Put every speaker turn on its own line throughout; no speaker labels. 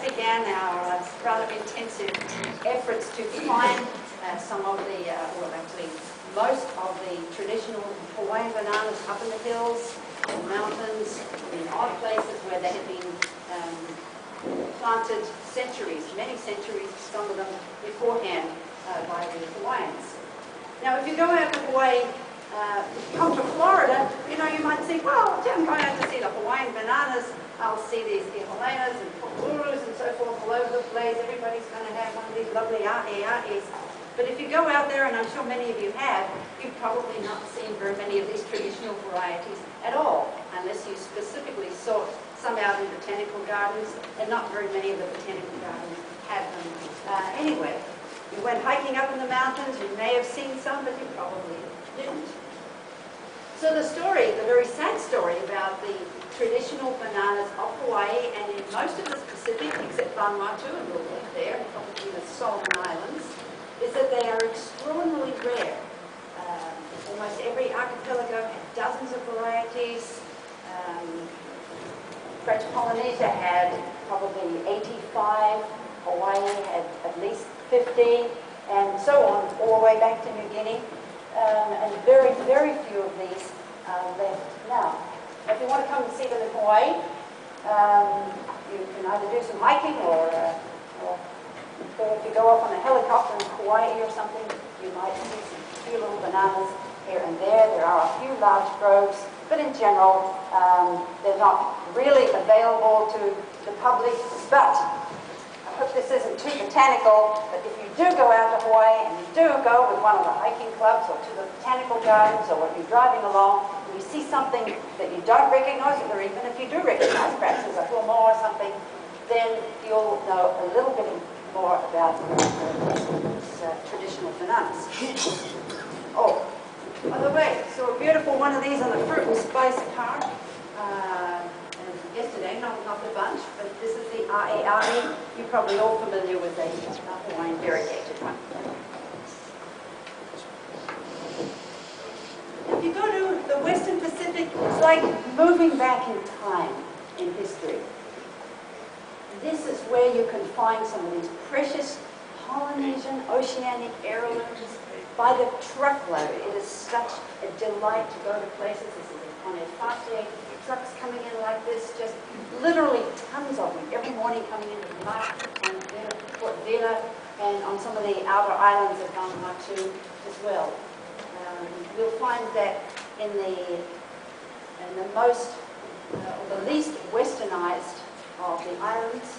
began our rather intensive efforts to find some of the, well actually most of the traditional Hawaiian bananas up in the hills, in the mountains, in odd places where they had been planted centuries, many centuries, some of them beforehand by the Hawaiians. Now if you go out to Hawaii, come to Florida, you know, you might think, well, I'm going out to see the Hawaiian bananas, I'll see these Hawaiianas and Purus and so forth all over the place, everybody's going to have one of these lovely a'e's. But if you go out there, and I'm sure many of you have, you've probably not seen very many of these traditional varieties at all, unless you specifically sought some out in botanical gardens, and not very many of the botanical gardens have them anyway. You went hiking up in the mountains, you may have seen some, but you probably didn't. So the story, the very sad story about the traditional bananas of Hawaii, and in most of the Pacific, except Vanuatu, a little bit there, probably the Solomon Islands, is that they are extraordinarily rare. Almost every archipelago had dozens of varieties. French Polynesia had probably 85, Hawaii had at least 50, and so on, all the way back to New Guinea. And very, very few of these are left now. If you want to come and see them in Hawaii, you can either do some hiking or if you go off on a helicopter in Hawaii or something, you might see some few little bananas here and there. There are a few large groves, but in general, they're not really available to the public. But I hope this isn't too botanical, but if you do go out to Hawaii and you do go with one of the hiking clubs or to the botanical gardens, or if you're driving along and you see something that you don't recognize, or even if you do recognize, perhaps there's a fulmar or something, then you'll know a little bit more about these traditional bananas. Oh, by the way, saw a beautiful one of these on the Fruit and Spice Park yesterday, not the bunch, but this is the a'e. You're probably all familiar with the Hawaiian variegated one. If you go to the Western Pacific, it's like moving back in time in history. This is where you can find some of these precious Polynesian oceanic heirlooms by the truckload. It is such a delight to go to places. This is on a Fate, trucks coming in like this, just literally tons of them every morning coming into the market and Port Vila and on some of the outer islands of Vanuatu as well. You'll find that in the most, or the least westernized of the islands,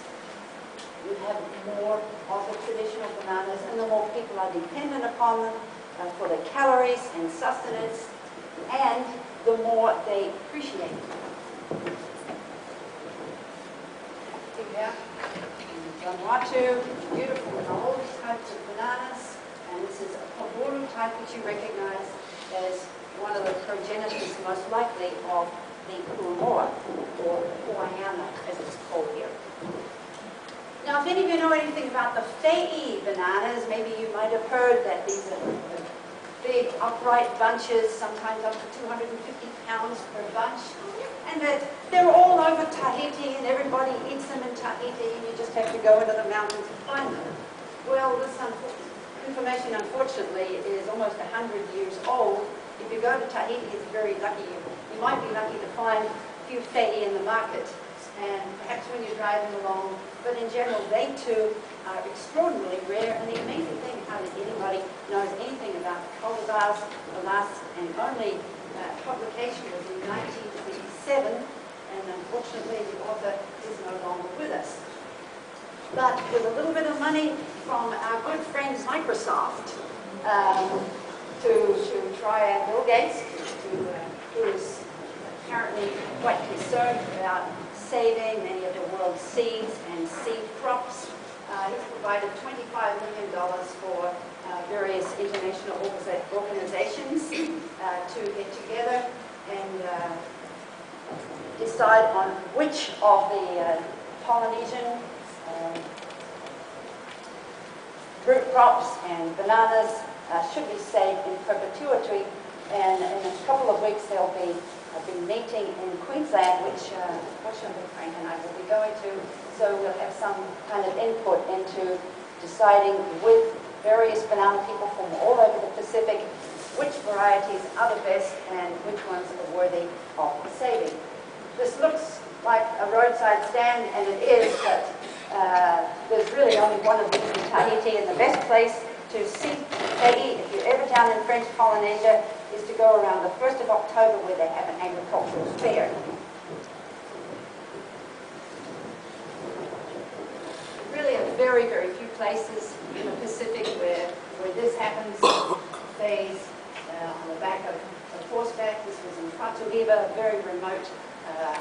you have more of the traditional bananas, and the more people are dependent upon them for their calories and sustenance, and the more they appreciate them. Here, Vanuatu, beautiful and old types of bananas, and this is a paburu type which you recognize as one of the progenitors most likely of the Kurumoa, or Hawaiiana as it's called here. Now if any of you know anything about the Fei bananas, maybe you might have heard that these are big upright bunches, sometimes up to 250 pounds per bunch, and that they're all over Tahiti and everybody eats them in Tahiti and you just have to go into the mountains to find them. Well, this information unfortunately is almost 100 years old. If you go to Tahiti, it's very lucky. You might be lucky to find a few Fei in the market, and perhaps when you're driving along, but in general they too are extraordinarily rare, and the amazing thing, hardly anybody knows anything about the cultivars. The last and only publication was in 1927, and unfortunately the author is no longer with us. But with a little bit of money from our good friend Microsoft, to try out Bill Gates, who is apparently quite concerned about saving many of the world's seeds and seed crops. He's provided $25 million for various international organizations to get together and decide on which of the Polynesian root crops and bananas should be saved in perpetuity, and in a couple of weeks they'll be I've been meeting in Queensland, which unfortunately Frank and I will be going to, so we'll have some kind of input into deciding with various banana people from all over the Pacific which varieties are the best and which ones are worthy of saving. This looks like a roadside stand, and it is, but there's really only one of these in Tahiti, and the best place to see Tahiti, if you're ever down in French Polynesia, is to go around the 1st of October where they have an agricultural fair. Really a very, very few places in the Pacific where this happens. Phase on the back of horseback. This was in Patuhiva, a very remote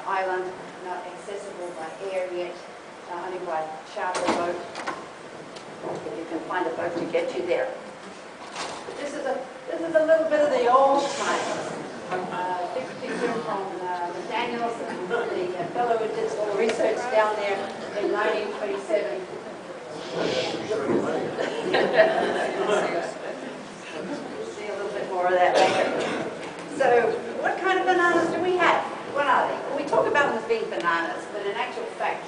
island, not accessible by air yet, only by charter boat. If you can find a boat to get you there. This is a little bit of the old times. Big picture from Daniels, the fellow who did all the research down there in 1927. See a little bit more of that later. So, what kind of bananas do we have? What are they? Well, we talk about them as being bananas, but in actual fact,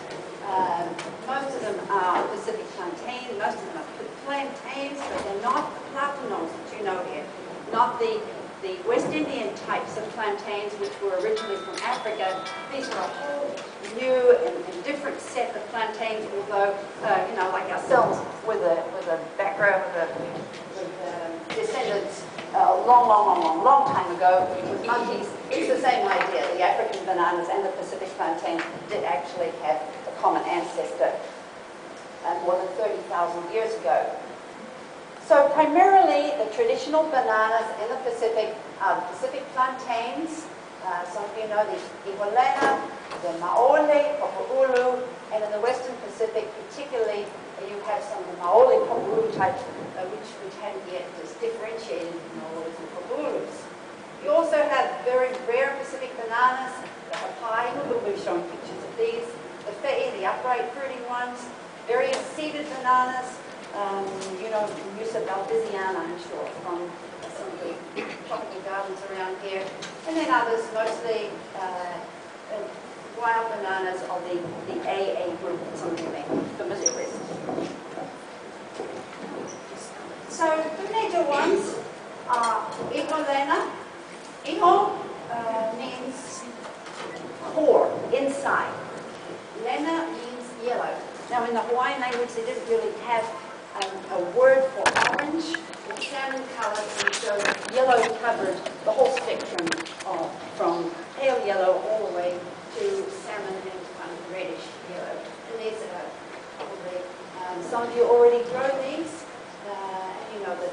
most of them are Pacific plantain, most of them are plantains, but they're not platanos that you know here. Not the West Indian types of plantains, which were originally from Africa. These are a whole new and different set of plantains, although, you know, like ourselves, with a background, with descendants long time ago with monkeys. It's the same idea. The African bananas and the Pacific plantain did actually have a common ancestor more than 30,000 years ago. So primarily the traditional bananas in the Pacific are the Pacific plantains. Some of you know the Iwalena, the Maole, Popu'ulu, and in the Western Pacific particularly you have some of the Maole Popu'ulu types which hadn't yet differentiated into Maoles and Popu'ulus. You also have very rare Pacific bananas, the Hapai, we've shown pictures of these, the Fe'i, the upright fruiting ones, various seeded bananas, you know, Musa balbisiana, I'm sure, from some of the tropical gardens around here, and then others, mostly wild bananas of the AA group that some of you may be familiar with. So the major ones are Iwalena. Iho means core, inside. Lena means yellow. Now in the Hawaiian language they didn't really have a word for orange. It's salmon colored, and so yellow covered the whole spectrum from pale yellow all the way to salmon and kind of reddish yellow. And these are probably, some of you already grow these. You know that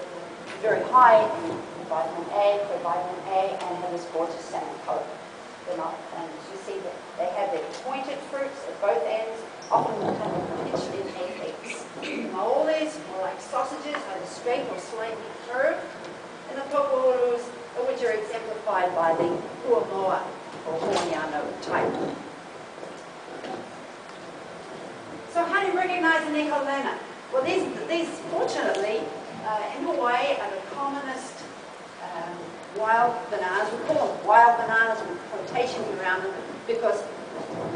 they're very high in vitamin A, vitamin A, and have this gorgeous salmon color. They're not, and you see that they have their pointed fruits at both ends, often kind of pitched in apex. The Maoles, more like sausages, either straight or slightly curved, and the Popu'ulus, which are exemplified by the Huamoa or Hawaiiano type. So how do you recognize an Iwalena? Well, these fortunately, in Hawaii are the commonest wild bananas. We call them wild bananas with quotations around them because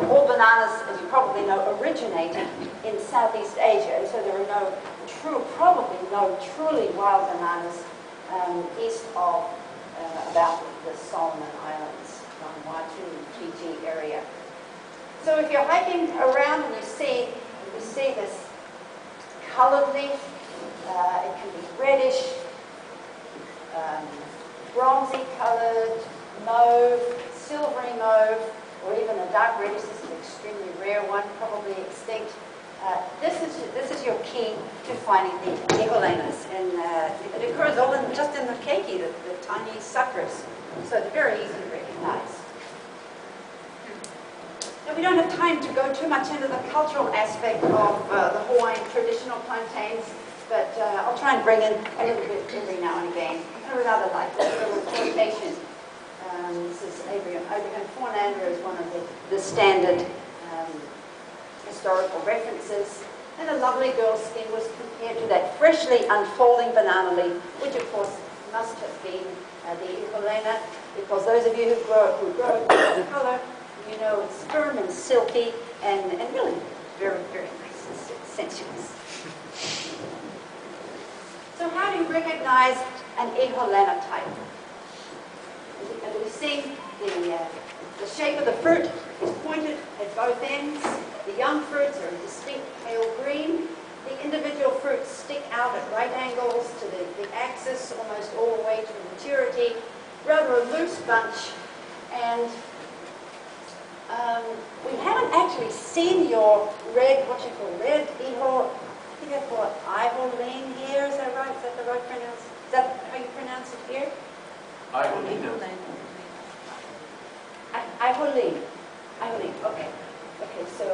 all bananas, as you probably know, originated in Southeast Asia, and so there are probably no truly wild bananas east of about the Solomon Islands, Vanuatu and Fiji area. So if you're hiking around and you see this colored leaf, it can be reddish, bronzy colored, mauve, silvery mauve, or even a dark reddish. This is an extremely rare one, probably extinct. This is your key to finding the Iwalenas, and it occurs all just in the keiki, the tiny suckers, so it's very easy to recognize. Now, we don't have time to go too much into the cultural aspect of the Hawaiian traditional plantains, but I'll try and bring in a little bit every now and again. I would rather like this little quotation. This is Abraham Fornander is one of the standard historical references. And a lovely girl's skin was compared to that freshly unfolding banana leaf, which of course must have been the Iwalena. because those of you who grow this color, you know it's firm and silky and really very, very nice and sensuous. So how do you recognize an Eholena type? As we've seen, the shape of the fruit is pointed at both ends. The young fruits are a distinct pale green. The individual fruits stick out at right angles to the axis almost all the way to maturity. Rather a loose bunch. And we haven't actually seen your red, what you call red Ehol. I think I call it Ivoline here. Is that right? Is that the right pronounce? Is that how you pronounce it here?
Ivoline.
Ivoline. Ivoline. Okay. Okay. So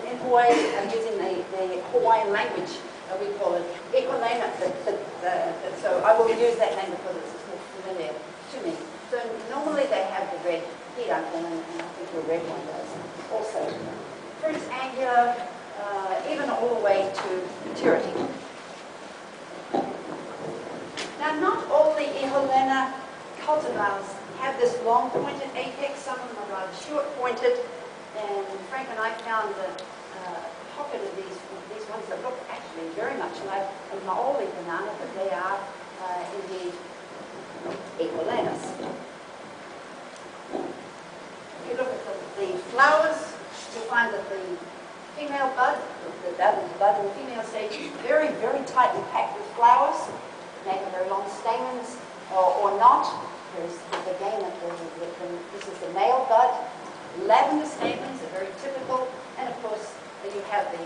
in Hawaii, I'm using the Hawaiian language. We call it Eholena. So I will use that name because it's more familiar to me. So normally they have the red hirako, and I think the red one does also. Fruits angular, even all the way to maturity. Now, not all the Eholena cultivars have this long pointed apex. Some of them are rather short pointed. And Frank and I found a pocket of these ones that look actually very much like a maoli banana, but they are indeed Eholenas. If you look at the flowers, you'll find that the female bud, the bud in the female stage, is very, very tightly packed with flowers. They have very long stamens, or not. There's again, this is the male bud. Lavender stamens are very typical, and of course you have the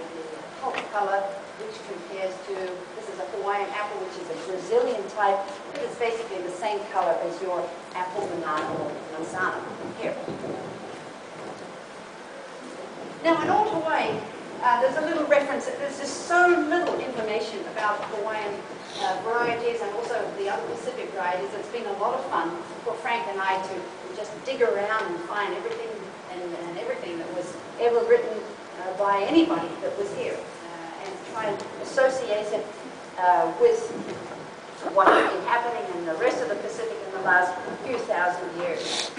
pulp color, which compares to, this is a Hawaiian apple, which is a Brazilian type, but it's basically the same color as your apple, banana, or manzana here. Now in all Hawaii, there's a little reference, there's just so little information about Hawaiian varieties and also the other Pacific varieties. It's been a lot of fun for Frank and I to just dig around and find everything and everything that was ever written by anybody that was here and try and associate it with what has been happening in the rest of the Pacific in the last few thousand years.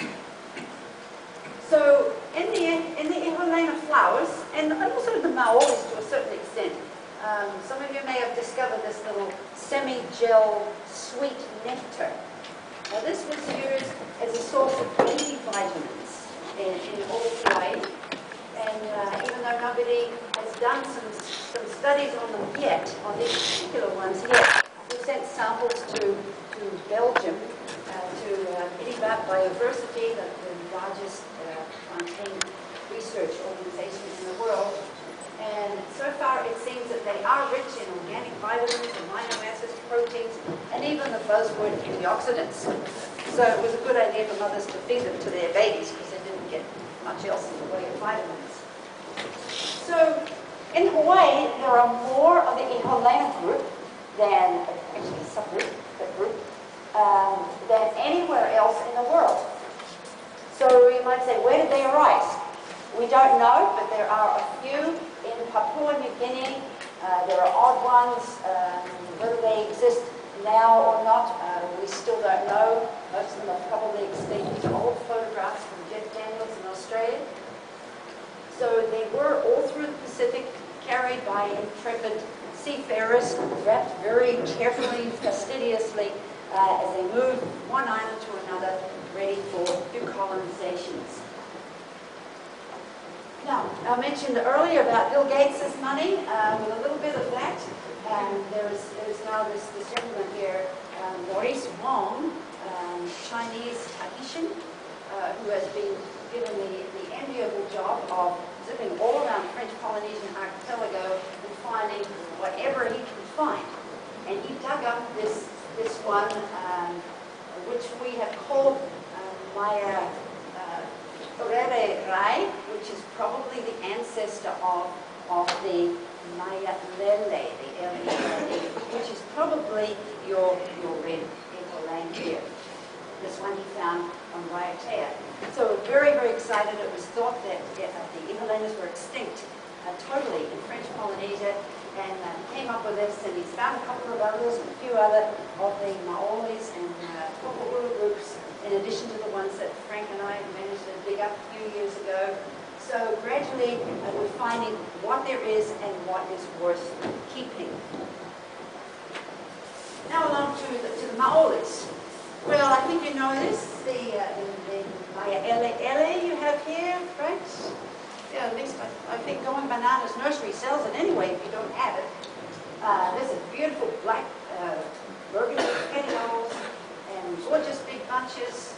So in the Eholena flowers, and also the maolis to a certain extent, some of you may have discovered this little semi-gel sweet nectar. Now this was used as a source of baby vitamins in all Hawaii, and even though nobody has done some studies on them yet, on these particular ones yet, we sent samples to Belgium, to Edinburgh Biodiversity, the largest plantain research organization in the world. And so far it seems that they are rich in organic vitamins, amino acids, proteins, and even the buzzword antioxidants. So it was a good idea for mothers to feed them to their babies because they didn't get much else in the way of vitamins. So in Hawaii, there are more of the Eholena group than, actually a subgroup, than anywhere else in the world. So you might say, where did they arise? We don't know, but there are a few in Papua New Guinea. There are odd ones. Whether they exist now or not, we still don't know. Most of them are probably extinct. These are old photographs from Jeff Daniels in Australia. So they were all through the Pacific, carried by intrepid seafarers, wrapped very carefully, fastidiously, as they moved one island to another, ready for new colonizations. Now, I mentioned earlier about Bill Gates' money, with a little bit of that. There's now this gentleman here, Maurice Wong, Chinese Tahitian, who has been given the enviable job of zipping all around French Polynesian archipelago and finding whatever he could find. And he dug up this one, which we have called Maya Rai, which is probably the ancestor of the Maya Lele, the L-E-L-E, which is probably your red Eholena here. This one he found on Raiatea. So very, very excited. It was thought that the Eholenas were extinct totally in French Polynesia, and came up with this, and he's found a couple of others and a few other of the Maoris and Tokoroa groups in addition to the ones that Frank and I managed to dig up a few years ago. So gradually we're finding what there is and what is worth keeping. Now along to the Maolis. Well, I think you know this, the Maya ele you have here, right? Yeah, at least I think Going Bananas Nursery sells it anyway if you don't have it. There's a beautiful black burgundy petioles and gorgeous big bunches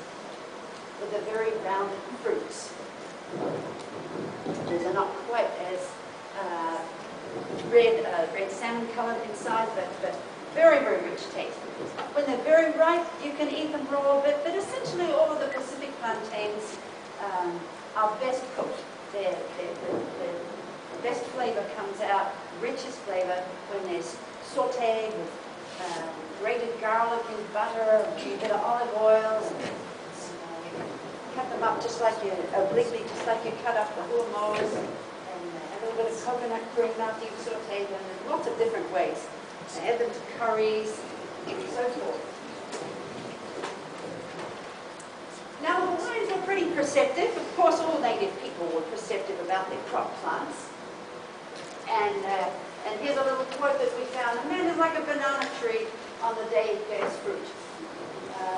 with the very rounded fruits. These are not quite as red salmon colored inside, but very, very rich taste. When they're very ripe, you can eat them raw, but essentially all of the Pacific plantains are best cooked. The best flavor comes out, richest flavor, when they're sauteed with grated garlic and butter, a bit of olive oil, and cut them up just like obliquely, just like you cut up the huamos, and a little bit of coconut cream after you've sauteed them, in lots of different ways. Add them to curries, and so forth. Now the Hawaiians were pretty perceptive. Of course, all native people were perceptive about their crop plants. And here's a little quote that we found. A man is like a banana tree on the day it bears fruit.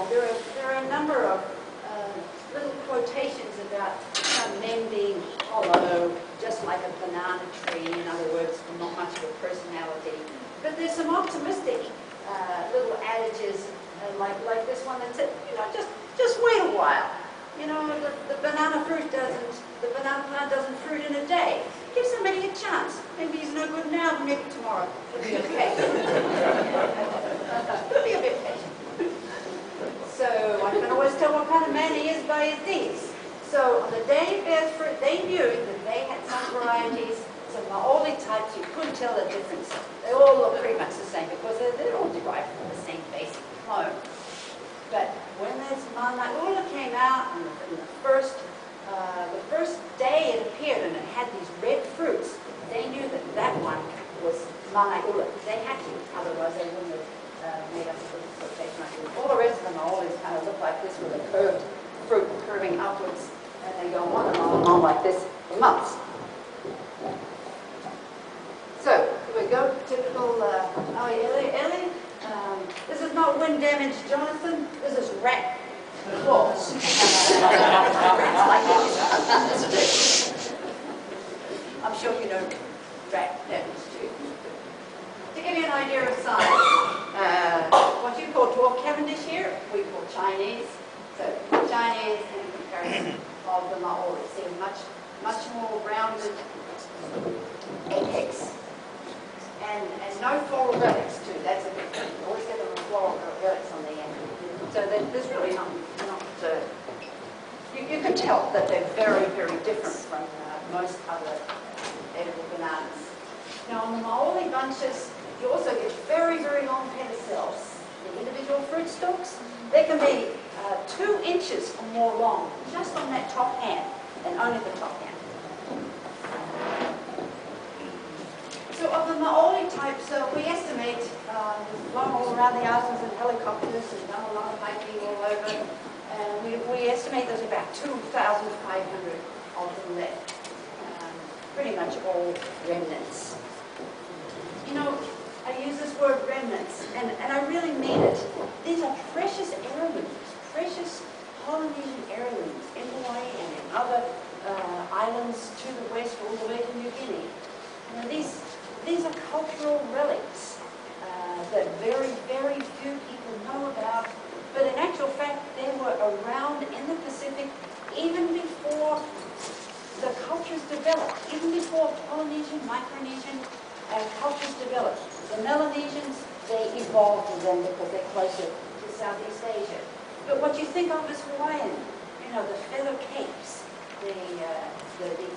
There are a number of little quotations about some men being hollow, just like a banana tree. In other words, not much of a personality. But there's some optimistic little adages, like this one that said, you know, just wait a while. You know, the banana plant doesn't fruit in a day. Give somebody a chance. Maybe he's no good now, but maybe tomorrow he'll be okay. Be a bit patient. So I can always tell what kind of man he is by his deeds. So on the day it bears fruit, they knew that they had some varieties, some Maoli types, you couldn't tell the difference. They all look pretty much the same because they're all derived from the same basic clone. But when this Manaula came out, and the first day it appeared and it had these red fruits, they knew that that one was Manaula. They had to, otherwise they wouldn't have made up the quotation. All the rest of them always kind of look like this with a curved fruit curving upwards, and they go on and on and on like this for months. So, here we go, typical Ellie. This is not wind damage, Jonathan. This is rat claws. I'm sure you know rat damage too. To give you an idea of size, what you call dwarf Cavendish here, we call Chinese. So, Chinese in comparison of the Maori. See, much more rounded apex. And no floral relics too. That's a big thing. You always get the floral relics on the end. So there's really not you can tell that they're very, very different from most other edible bananas. Now on the Maoli bunches, you also get very, very long pedicels. The individual fruit stalks, they can be 2 inches or more long, just on that top hand, and only the top hand. So of the Maoli types, we estimate, we've flown all around the islands in helicopters and done a lot of hiking all over, and we estimate there's about 2,500 of them left. Pretty much all remnants. You know, I use this word remnants, and I really mean it. These are precious heirlooms, precious Polynesian heirlooms in Hawaii and in other islands to the west all the way to New Guinea. Now, these are cultural relics that very, very few people know about, but in actual fact, they were around in the Pacific even before the cultures developed, even before Polynesian, Micronesian cultures developed. The Melanesians, they evolved in them because they're closer to Southeast Asia. But what you think of as Hawaiian, you know, the feather capes, the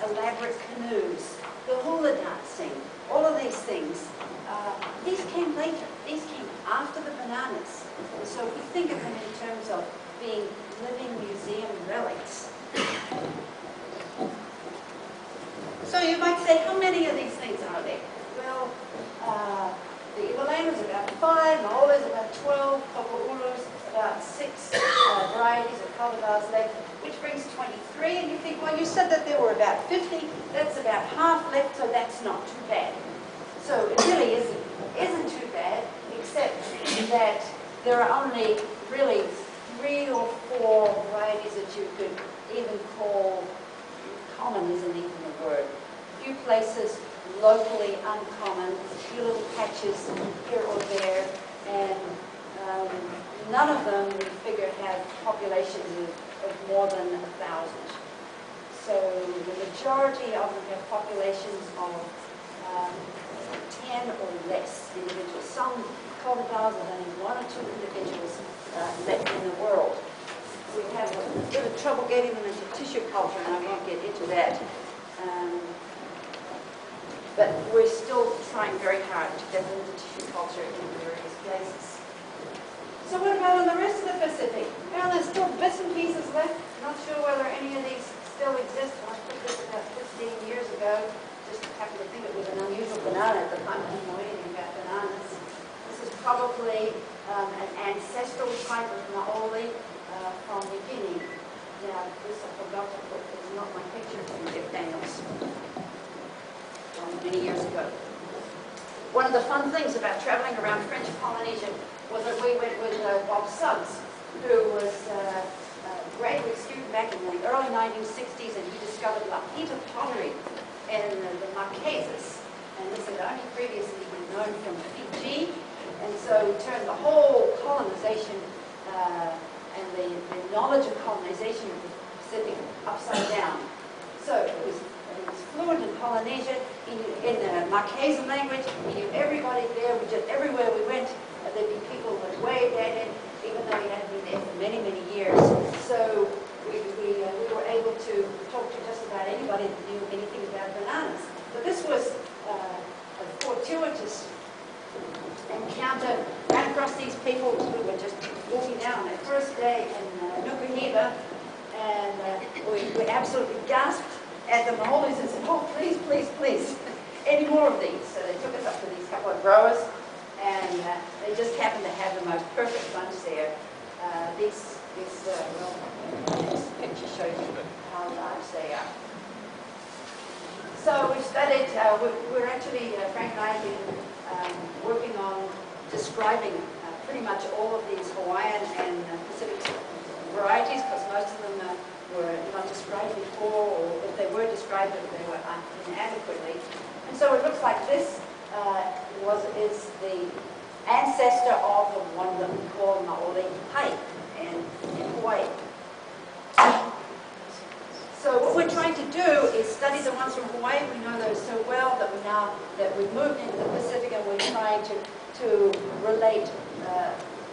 elaborate canoes, the hula dancing, all of these things, these came later. These came after the bananas. And so if we think of them in terms of being living museum relics. So you might say, how many of these things are there? Well, the Ivalana is about 5, Maola is about 12, Koko'ulu is about 6 varieties of 50, that's about half left, so that's not too bad. So it really isn't too bad, except that there are only really 3 or 4 varieties that you could even call common, isn't even a word. A few places locally uncommon, a few little patches here or there, and none of them, we figure, have populations of more than 1,000. So the majority of them have populations of 10 or less individuals. Some cultivars have only 1 or 2 individuals left in the world. We have a bit of trouble getting them into tissue culture, and I won't get into that. But we're still trying very hard to get them into tissue culture in various places. So what about on the rest of the Pacific? Well, there's still bits and pieces left. Not sure whether any of these still exist. I put this about 15 years ago. Just happened to think it was an unusual banana at the time. I didn't know anything about bananas. This is probably an ancestral type of maoli from New Guinea. Now, this I forgot to put. It's not my picture from Jeff Daniels from many years ago. One of the fun things about traveling around French Polynesia was that we went with Bob Suggs, who was a graduate student back in the early 1960s, and he discovered Lapita pottery in the Marquesas. And this had only previously been known from Fiji, and so he turned the whole colonization and the knowledge of colonization of the Pacific upside down. So he was fluent in Polynesia, in the Marquesan language. He knew everybody there. Just everywhere we went, there'd be people who would wave at him, even though he hadn't been there for many, many years. So we were able to talk to just about anybody that knew anything about bananas. But this was a fortuitous encounter. Ran across these people who were just walking down their first day in Nukuhiva, and we absolutely gasped at the maolis and said, "Oh, please, please, please, any more of these?" So they took us up to these couple of growers, and they just happened to have the most perfect bunch there. This picture shows you how large they are. So we've studied, we're actually, Frank and I have been working on describing pretty much all of these Hawaiian and Pacific varieties, because most of them were not described before, or if they were described, they were inadequately. And so it looks like this is the ancestor of the one that we call Maoli Hai in Hawaii. So what we're trying to do is study the ones from Hawaii. We know those so well that we've moved into the Pacific, and we're trying to relate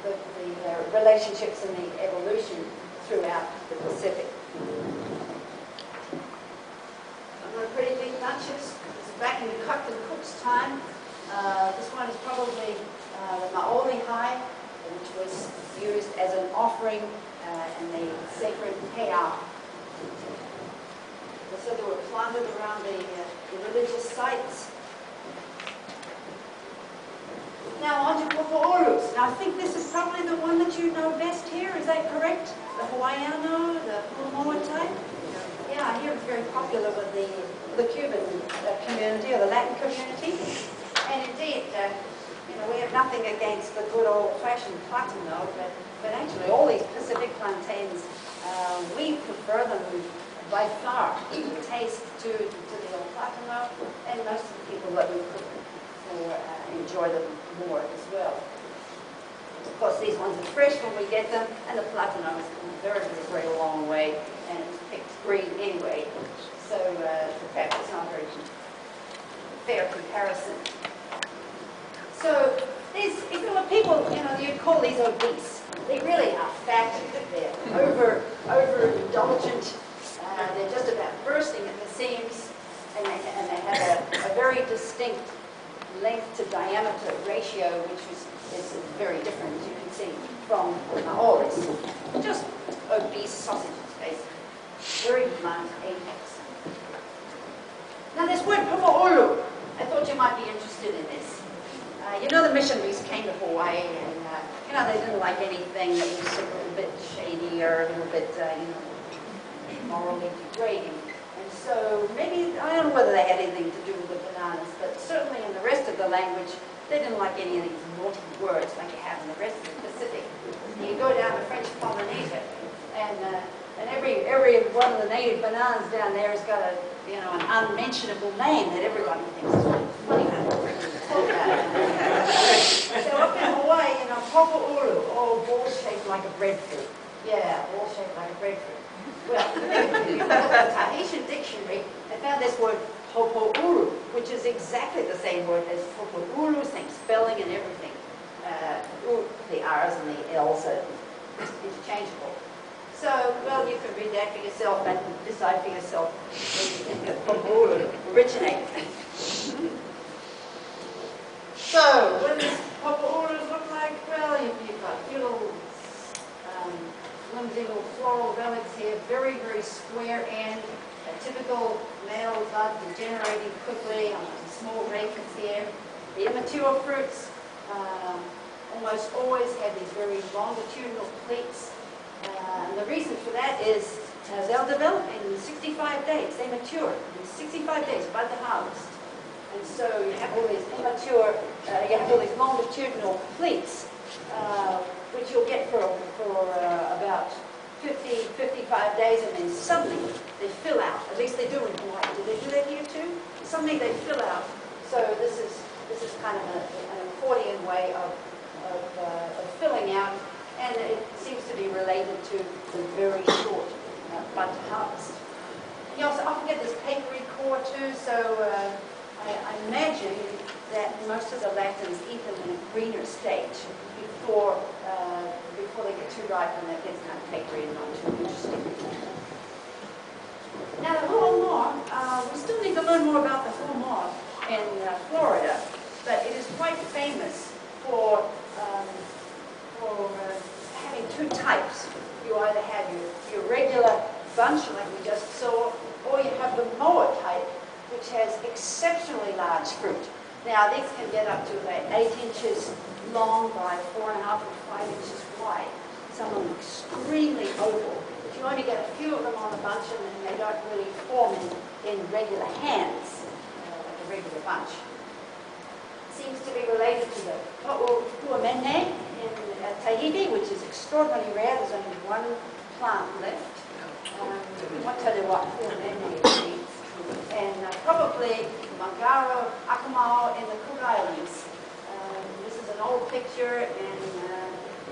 the relationships and the evolution throughout the Pacific. Some of the pretty big bunches. This is back in Captain Cook's time. This one is probably the Maoli Hai, which was used as an offering in the sacred heiau. So they were planted around the religious sites. Now on to Pupu'orus. Now I think this is probably the one that you know best here. Is that correct? The Hawaiiano, the Pulumoa type? Yeah, I hear it's very popular with the Cuban community, or the Latin community. And indeed, we have nothing against the good old-fashioned platano, but actually all these Pacific plantains, we prefer them by far in taste to the old platano, and most of the people that we cook for enjoy them more as well. Of course, these ones are fresh when we get them, and the platano has come a very, very, very long way, and it's picked green anyway, so perhaps it's not a very fair comparison. So these people, you'd call these obese. They really are fat. They're overindulgent. They're just about bursting at the seams, and they have a very distinct length to diameter ratio, which is very different, as you can see, from maolis. Just obese sausages, basically. Very blunt apex. Now this word pumaolu, I thought you might be interested in this. The missionaries came to Hawaii, and they didn't like anything that was a little bit shady or a little bit, morally degrading. And so So maybe, I don't know whether they had anything to do with the bananas, but certainly in the rest of the language, they didn't like any of these naughty words like you have in the rest of the Pacific. You go down to French Polynesia, and every one of the native bananas down there has got a, you know, an unmentionable name that everybody thinks is funny. So up in Hawaii, you know, Popo'ulu, oh, ball-shaped like a breadfruit. Yeah, ball-shaped like a breadfruit. Well, if you look at the Tahitian dictionary, I found this word Popo'ulu, which is exactly the same word as Popo'ulu, same spelling and everything. The R's and the L's are interchangeable. So, well, you can read that for yourself and decide for yourself where you think that Popo'ulu originates. So, what does Popo'ulus look like? Well, you've got a few little flimsy little floral relics here, very, very square end, a typical male bud degenerating quickly on small raphis here. The immature fruits almost always have these very longitudinal pleats. And the reason for that is they'll develop in 65 days. They mature in 65 days by the harvest. And so you have all these immature, you have all these longitudinal pleats, which you'll get for about 50, 55 days, and then suddenly they fill out. At least they do in Hawaii. Do they do that here too? Suddenly they fill out. So this is kind of an accordion way of filling out, and it seems to be related to the very short bud harvest. You also often get this papery core too, so I imagine that most of the Latins eat them in a greener state before they get too ripe and that gets kind of papery and not too interesting. Now the huamor, we still need to learn more about the huamor in Florida, but it is quite famous for having two types. You either have your regular bunch like we just saw, or you have the moa type, which has exceptionally large fruit. Now these can get up to about 8 inches long by 4.5 or 5 inches wide. Some of them extremely oval. But you only get a few of them on a bunch, and then they don't really form in regular hands, like a regular bunch. Seems to be related to the Ho'ohuamene in Tahiti, which is extraordinarily rare. There's only one plant left. I'll tell you what Huamene means. And probably Mangaro, Akamau in the Cook Islands. This is an old picture, and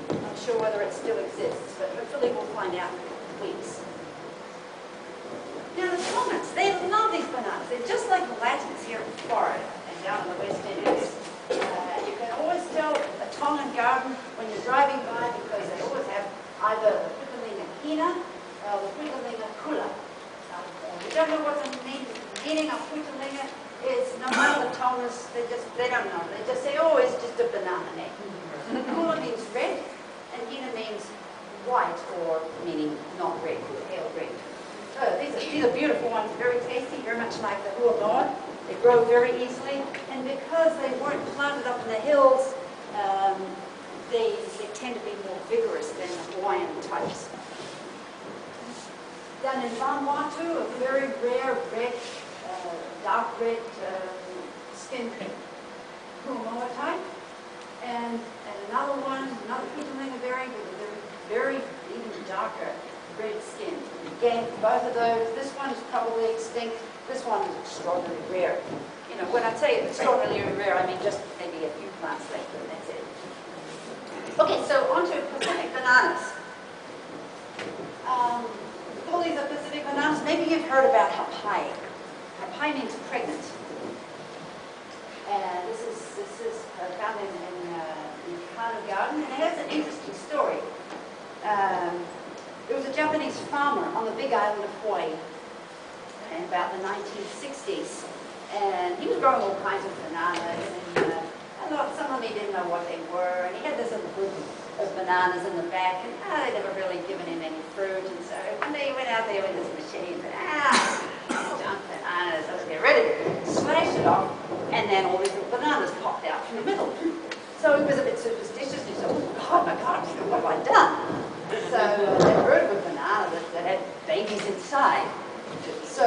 I'm not sure whether it still exists, but hopefully we'll find out in a couple of weeks. Now the Tongans, they love these bananas. They're just like the Latins here in Florida and down in the West Indies. You can always tell a Tongan garden when you're driving by because they always have either the Pukalinga hina or the Pukalinga kula. We don't know what the meaning of Pukalinga is. No matter the Tongans, they don't know. They just say, oh, it's just a banana name. Kula means red, and hina means white, or meaning not red, pale green. So these are beautiful ones, very tasty, very much like the huamor. They grow very easily, and because they weren't planted up in the hills, they tend to be more vigorous than the Hawaiian types. Down in Vanuatu, a very rare red, dark red skinned huamor type, and another one, another Pukalinga variant with a very even darker red skin. Again, both of those, this one is probably extinct. This one is extraordinarily rare. You know, when I say extraordinarily rare, I mean just maybe a few plants left, and that's it. Okay, so on to Pacific bananas. All these are Pacific bananas. Maybe you've heard about hapai. Hapai means pregnant. And this is found in Kanu Garden, and it has an interesting story. There was a Japanese farmer on the big island of Hawaii in about the 1960s, and he was growing all kinds of bananas, and I thought some of them he didn't know what they were, and he had this little group of bananas in the back, and they'd never really given him any fruit, and so one day he went out there with his machine and said, junk bananas, let's get rid of it. Slashed it off, and then all these little bananas popped out from the middle. So he was a bit superstitious, and he said, oh my God, what have I done? So they heard of a banana that had babies inside. So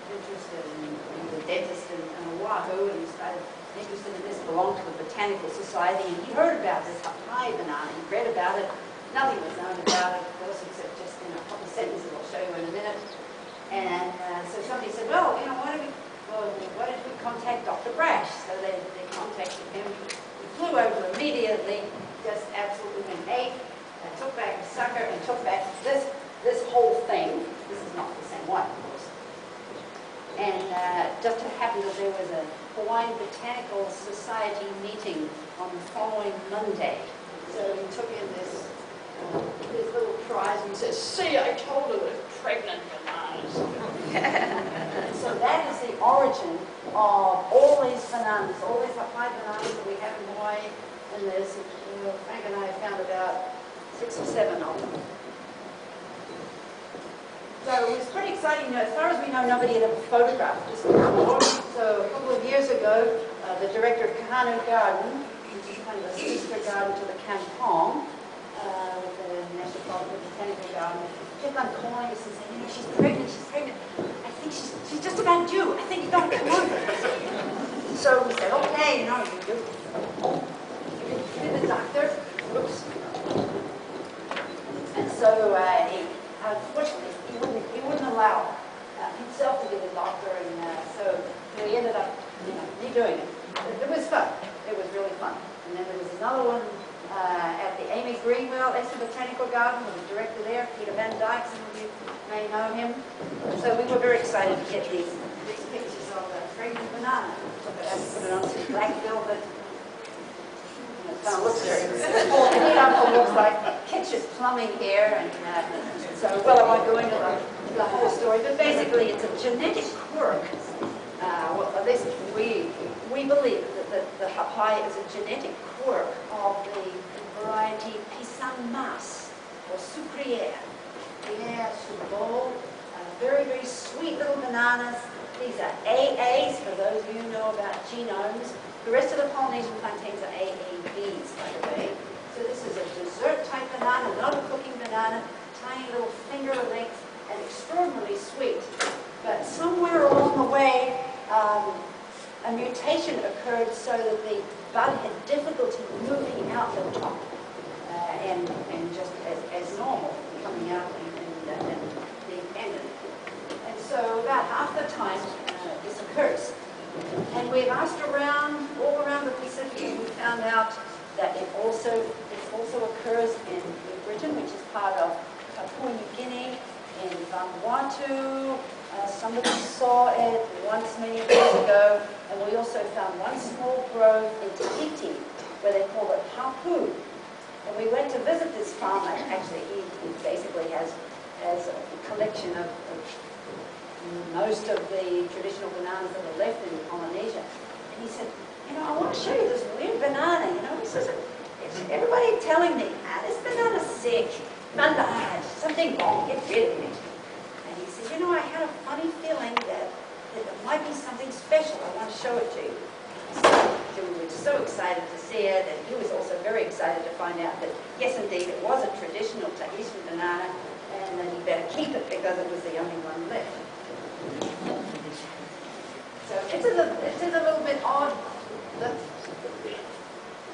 interested in the dentist in Oahu, and he started interested in this, belonged to the Botanical Society, and he heard about this Hawaii banana. He read about it. Nothing was known about it, of course, except just in a couple of sentences I'll show you in a minute. And so somebody said, well, why don't we contact Dr. Brash? So they contacted him. He flew over immediately, just absolutely went ape, and took back the sucker, and took back this whole thing. This is not the same one, of course. And just so happened that there was a Hawaiian Botanical Society meeting on the following Monday. So he took in this little prize and says, see, I told her there's pregnant bananas. So that is the origin of all these bananas, all these Hawaii bananas that we have in Hawaii. And there's, Frank and I found about 6 or 7 of them. So it was pretty exciting. As far as we know, nobody had ever photographed this before. So a couple of years ago, the director of Kahanu Garden, which is kind of a sister garden to the Kampong, with the National Botanical Garden, kept on calling us and saying, she's pregnant, she's pregnant. I think she's just about due. I think you don't come over. So we said, okay, you do. Give me the doctor. Oops. And so unfortunately, he wouldn't allow himself to be the doctor, and so he ended up, redoing it. It was fun. It was really fun. And then there was another one at the Amy Greenwell Botanical Garden with the director there, Peter Van Dyke. Some of you may know him. So we were very excited to get these pictures of the pregnant banana. Put it on some black velvet. It kind of looks looks like kitchen plumbing here, and so well, I won't go into the whole story, but basically it's a genetic quirk. Well, at least we believe that the hapai is a genetic quirk of the variety pisang mas or sucriere. Pierre Soubol, very, very sweet little bananas. These are AAs, for those of you who know about genomes. The rest of the Polynesian plantains are AABs, by the way. So this is a dessert-type banana, not a cooking banana, tiny little finger length, and extraordinarily sweet. But somewhere along the way, a mutation occurred so that the bud had difficulty moving out the top, and just as normal, coming out and being ended. And so about half the time, this occurs. And we've asked around, all around the Pacific, and we found out that it also occurs in New Britain, which is part of Papua New Guinea, in Vanuatu. Somebody saw it once many years ago, and we also found one small grove in Tahiti, where they call it hapu. And we went to visit this farmer. Actually, he basically has a collection of most of the traditional bananas that are left in Polynesia. And he said, I want to show you this weird banana. He says, everybody telling me, this banana's sick, malad, something wrong, get rid of it. And he says, I had a funny feeling that there might be something special. I want to show it to you. So we were so excited to see it, and he was also very excited to find out that, yes, indeed, it was a traditional Tahitian banana, and that he better keep it because it was the only one left. So it is a little bit odd.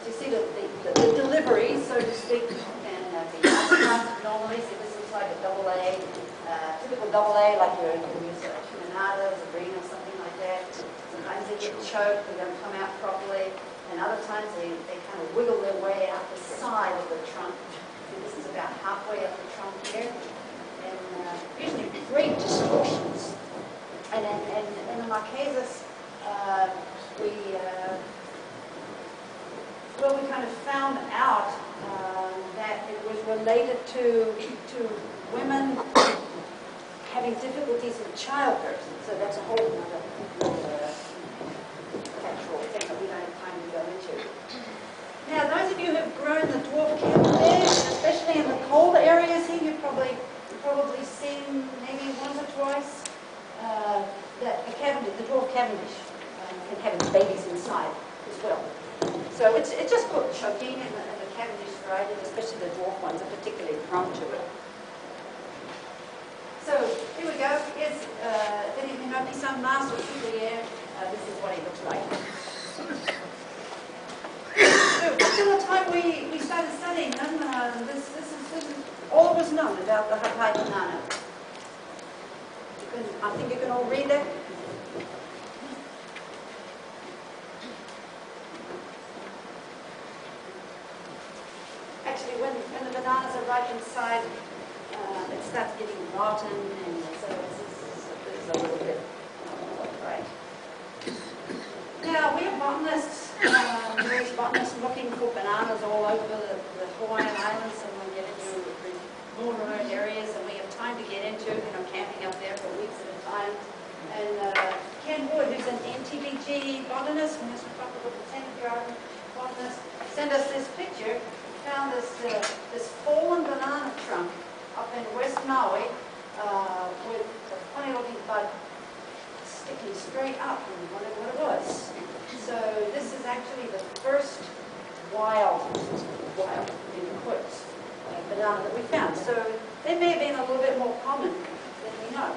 You see the delivery, so to speak, and the outcomes normally. See, this looks like a double A, typical double A, like you use Chimanadas, a green or something like that. Sometimes they get choked, they don't come out properly, and other times they kind of wiggle their way out the side of the trunk. See, this is about halfway up the trunk here, and usually great distortions. And in the Marquesas, we kind of found out that it was related to women having difficulties in childbirth. So that's a whole other factual thing that we don't have time to go into. Now, those of you who have grown the dwarf cavendish, especially in the cold areas here, you've probably seen maybe once or twice that the dwarf cavendish can have its babies inside as well. So it's just called choking, and the cavendish variety, especially the dwarf ones, are particularly prone to it. So here we go. Here's Then might be some mass or here. This is what he looks like. So until the time we started studying them, this is all was known about the Hawaii banana. I think you can all read that. Actually, when the bananas are ripe inside, it starts getting rotten, and so it's a little bit right. Now, we are botanists, various botanists looking for bananas all over the Hawaiian Islands, and we get into more remote areas, and we have time to get into, camping up there for weeks at a time. And Ken Wood, who's an NTBG botanist, and Mr. Tropical Botanic Garden botanist, sent us this picture. Found this fallen banana trunk up in West Maui with a funny looking bud sticking straight up, and we wondered what it was. So this is actually the first wild in quotes, banana that we found. So they may have been a little bit more common than we know.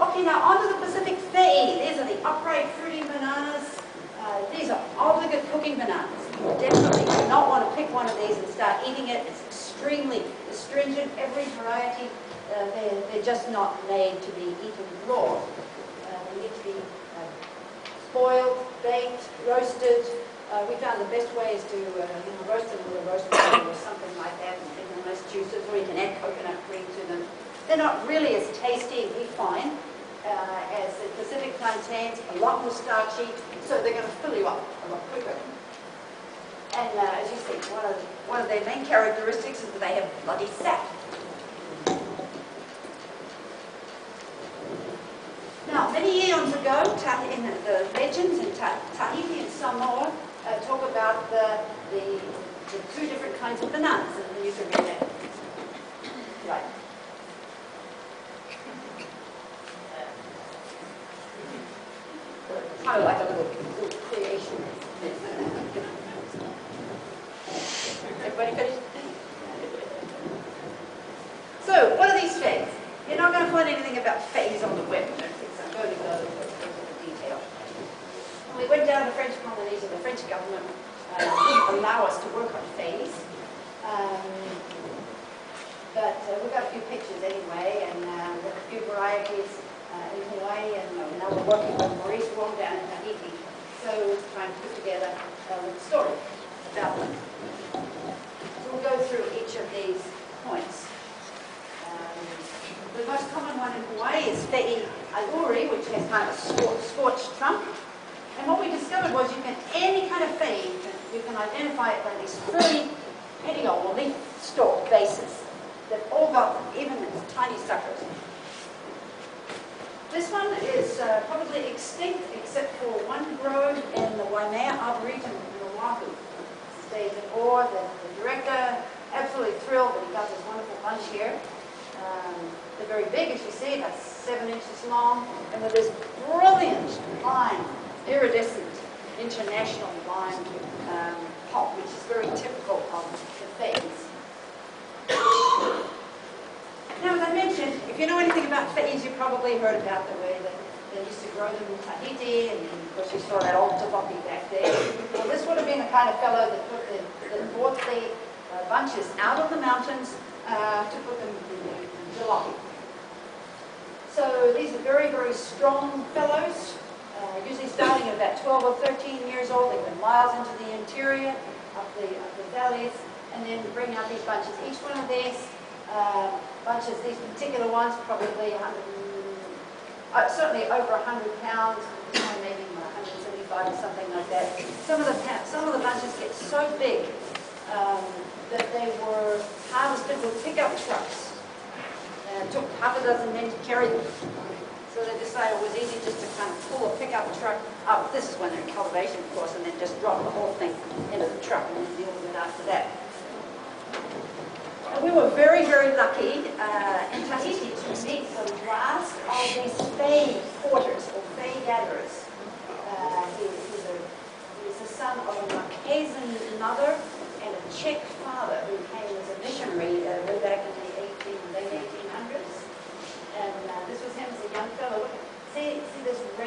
Okay, now on to the Pacific Fei. These are the upright fruiting bananas. These are obligate cooking bananas. You definitely do not want to pick one of these and start eating it. It's extremely astringent. Every variety, they're just not made to be eaten raw. They need to be boiled, baked, roasted. We found the best way is to roast them with a roast pan or something like that, and give them nice juices, or you can add coconut cream to them. They're not really as tasty, we find, as the Pacific plantains, a lot more starchy, so they're going to fill you up a lot quicker. And as you see, one of their main characteristics is that they have bloody sap. Now, many eons ago, in the legends in Tahiti and Samoa talk about the two different kinds of bananas, and you can read that. Right. Kind of like a little creation. Everybody finished? So, what are these phase? You're not going to find anything about phase on the web. I don't think so. I'm going to go into detail. When we went down to French Polynesia, the French government didn't allow us to work on phase. But we've got a few pictures anyway, and we've got a few varieties in Hawaii, and now we're working with Maurice Wong down in Tahiti. So we're trying to put together a story about them. So we'll go through each of these points. The most common one in Hawaii is Fei Auri, which has kind of a scorched trunk. And what we discovered was any kind of Fei, you can identify it by these furry petiole or leaf stalk bases that all got even tiny suckers. This one is probably extinct except for one grove in the Waimea Arboretum in Oahu. Stays in awe. The director, absolutely thrilled that he got this wonderful bunch here. They're very big, as you see, about 7 inches long, and with this brilliant line, iridescent, international line pop, which is very typical of the phase. Now, as I mentioned, if you know anything about phase, you probably heard about the way that they used to grow them in Tahiti, and of course you saw that old tavoki back there. Well, this would have been the kind of fellow that brought the bunches out of the mountains to put them in jalopy. So these are very, very strong fellows, usually starting at about 12 or 13 years old. They go miles into the interior, up the valleys, and then bring out these bunches. Each one of these bunches, these particular ones, probably certainly over 100 pounds, maybe 175 or something like that. Some of the bunches get so big that they were harvested with pickup trucks. It took half a dozen men to carry them. So they decided it was easy just to kind of pull a pickup truck up. This is when they're in cultivation, of course, and then just drop the whole thing into the truck and then deal with it after that. And we were very, very lucky in Tahiti to meet the last of these Fei porters, or Fei gatherers. He's the son of a Marquesan mother and a Czech father who came as a missionary way back in the late 1800s. And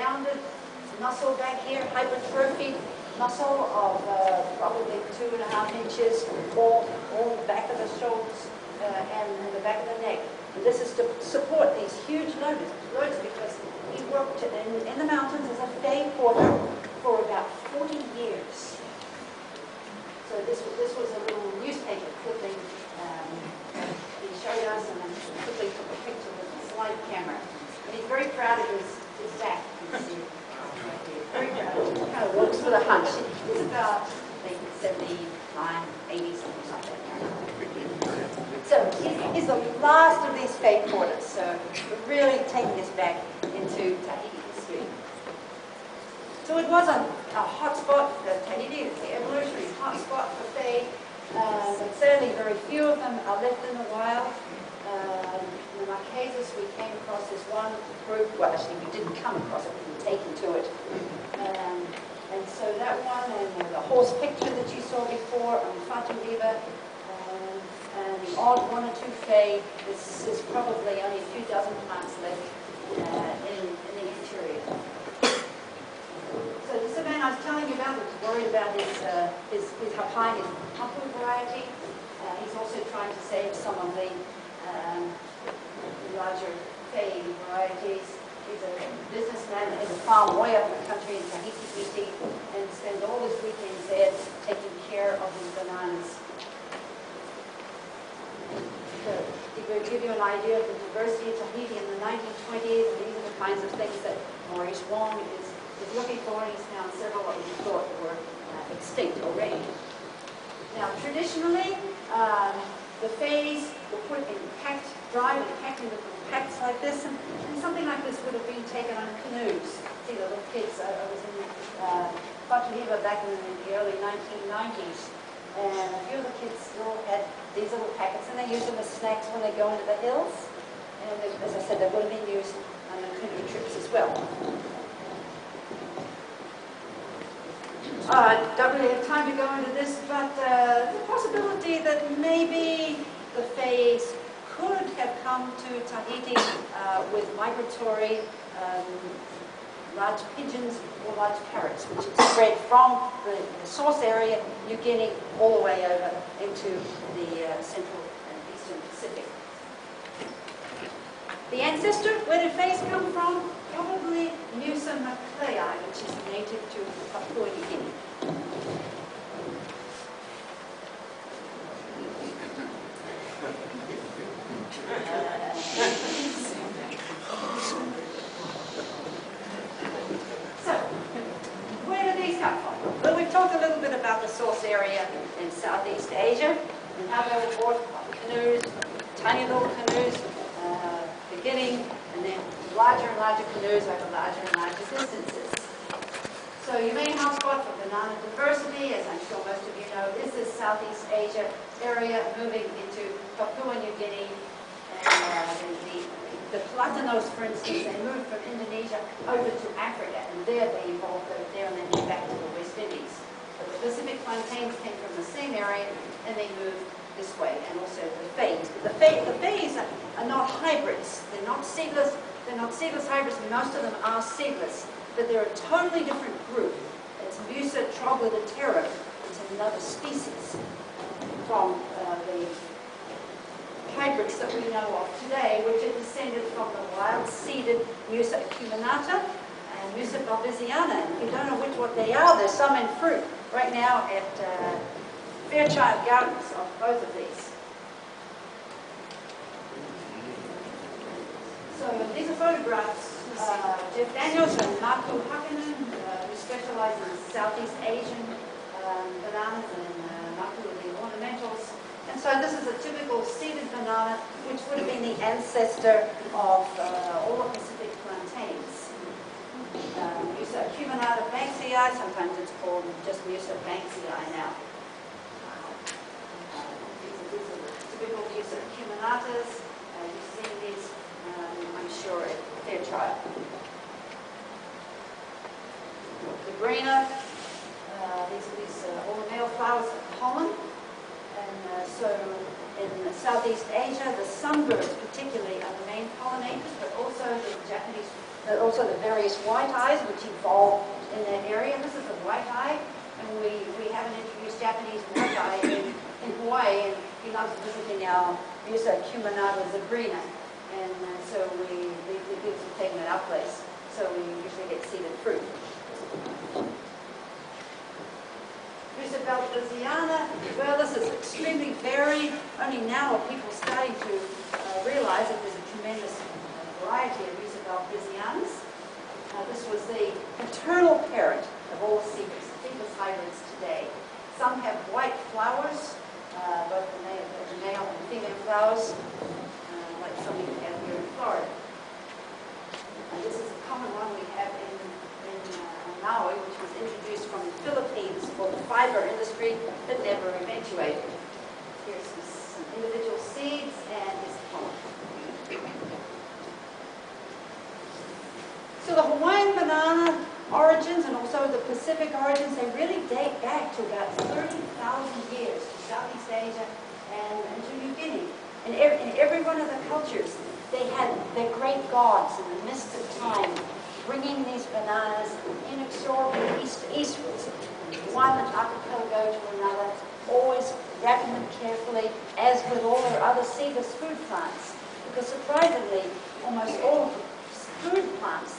rounded muscle back here, hypertrophied muscle of probably 2.5 inches, all the back of the shoulders and the back of the neck. And this is to support these huge loads because he worked in the mountains as a day porter for about 40 years. So this was a little newspaper clipping. He showed us and then quickly took a picture with a slide camera. And he's very proud of his back. You can see it. Very proud. He kind of walks with a hunch. He's about, I think, 79, 80, something like that. So he's the last of these fade porters. So we're really taking this back into Tahiti history. So it was a hot spot, Tahiti, the evolutionary hot spot for fade. But sadly, very few of them are left in the wild. In the Marquesas, we came across this one group. Well, actually, we didn't come across it. We were taken to it. And so that one, and the horse picture that you saw before on Fatu River, and the odd one or two fade. This is probably only a few dozen plants left in the interior. So this man I was telling you about was worried about his Hapai, his Hapu variety. He's also trying to save some of the larger fade varieties. He's a businessman that has a farm way up in the country in Tahiti, and spends all his weekends there taking care of his bananas. To give you an idea of the diversity of Tahiti in the 1920s, and these are the kinds of things that Maurice Wong is looking for, and he's found several that we thought were extinct already. Now, traditionally, the fays were put in dried and packed in little packs like this, and something like this would have been taken on canoes. See the little kids, I was in Fatu River back in the early 1990s, and a few of the kids still had these little packets, and they use them as snacks when they go into the hills. And as I said, they would have been used on the canoe trips as well. I don't really have time to go into this, but the possibility that maybe the fays could have come to Tahiti with migratory large pigeons or large parrots, which had spread from the source area, New Guinea, all the way over into the Central and Eastern Pacific. The ancestor, where did fays come from? Probably Musa macleayi, which is native to Papua New Guinea. So, where do these come from? Well, we've talked a little bit about the source area in Southeast Asia and how they were brought on canoes, tiny little canoes, beginning, and then larger and larger canoes over larger and larger distances. So your main hotspot for banana diversity, as I'm sure most of you know, is this Southeast Asia area moving into Papua New Guinea. And the platanos, for instance, they moved from Indonesia over to Africa, and there they evolved over there and then back to the West Indies. But the Pacific plantains came from the same area, and they moved this way, and also the fays. The fays are not hybrids. They're not seedless. They're not seedless hybrids. Most of them are seedless, but they're a totally different group. It's Musa troglodyterum. It's another species from the hybrids that we know of today, which are descended from the wild-seeded Musa acuminata and Musa barbesiana. And if you don't know what they are, there's some in fruit right now at Fairchild Gardens of both of these. So these are photographs. Jeff Daniels and Marco Hakkanen, who specialize in Southeast Asian bananas, and Marco with the ornamentals. And so this is a typical seeded banana, which would have been the ancestor of all the Pacific plantains. Musa acuminata banksii, sometimes it's called just Musa banksii now. These are the typical Musa acuminatas. You've seen these, I'm sure, at Fairchild. The greener, these are all the male flowers of pollen. And so in Southeast Asia, the sunbirds particularly are the main pollinators, but also the Japanese also the various white eyes which evolved in that area. This is a white eye, and we haven't introduced Japanese white eye in Hawaii, and he loves visiting our Musa Cumanata zebrina, and so we do some taking at our place. So we usually get seeded fruit. Roosevelt Louisiana, well, this is extremely varied. Only now are people starting to realize that there's a tremendous variety of Roosevelt Louisianas. This was the paternal parent of all the Cebus hybrids today. Some have white flowers, both the male and female flowers, like some we have here in Florida. This is a common one we have in Maui, which was introduced from the Philippines for the fiber industry that never eventuated. Here's some individual seeds, and here's the pollen. So the Hawaiian banana origins and also the Pacific origins, they really date back to about 30,000 years to Southeast Asia and to New Guinea. In every one of the cultures, they had their great gods in the midst of time bringing these bananas inexorably eastwards, one archipelago to another, always wrapping them carefully, as with all their other seedless food plants. Because surprisingly, almost all of the food plants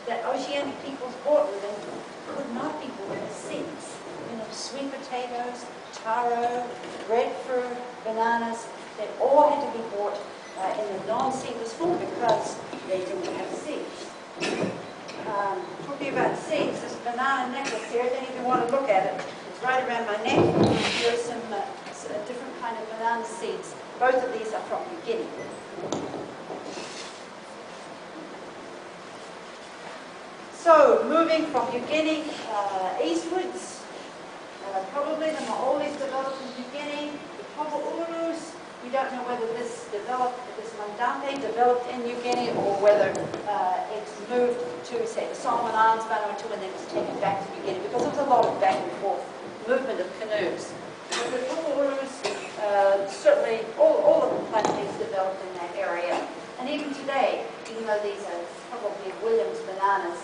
that oceanic peoples brought with them could not be bought as seeds. You know, sweet potatoes, taro, breadfruit, bananas, they all had to be bought in the non-seedless form because they didn't have seeds. Talking about seeds, this banana necklace here, if any of you want to look at it, it's right around my neck. There's some different kind of banana seeds. Both of these are from New Guinea. So, moving from New Guinea eastwards, probably the Maoris developed in New Guinea, the Popo'urus. We don't know whether this Mandante developed in New Guinea or whether it's moved to, say, the Solomon Islands, Vanuatu, and then was taken back to New Guinea because there was a lot of back and forth movement of canoes. But the Popo'urus, certainly all of the plantains developed in that area. And even today, even though these are probably Williams bananas,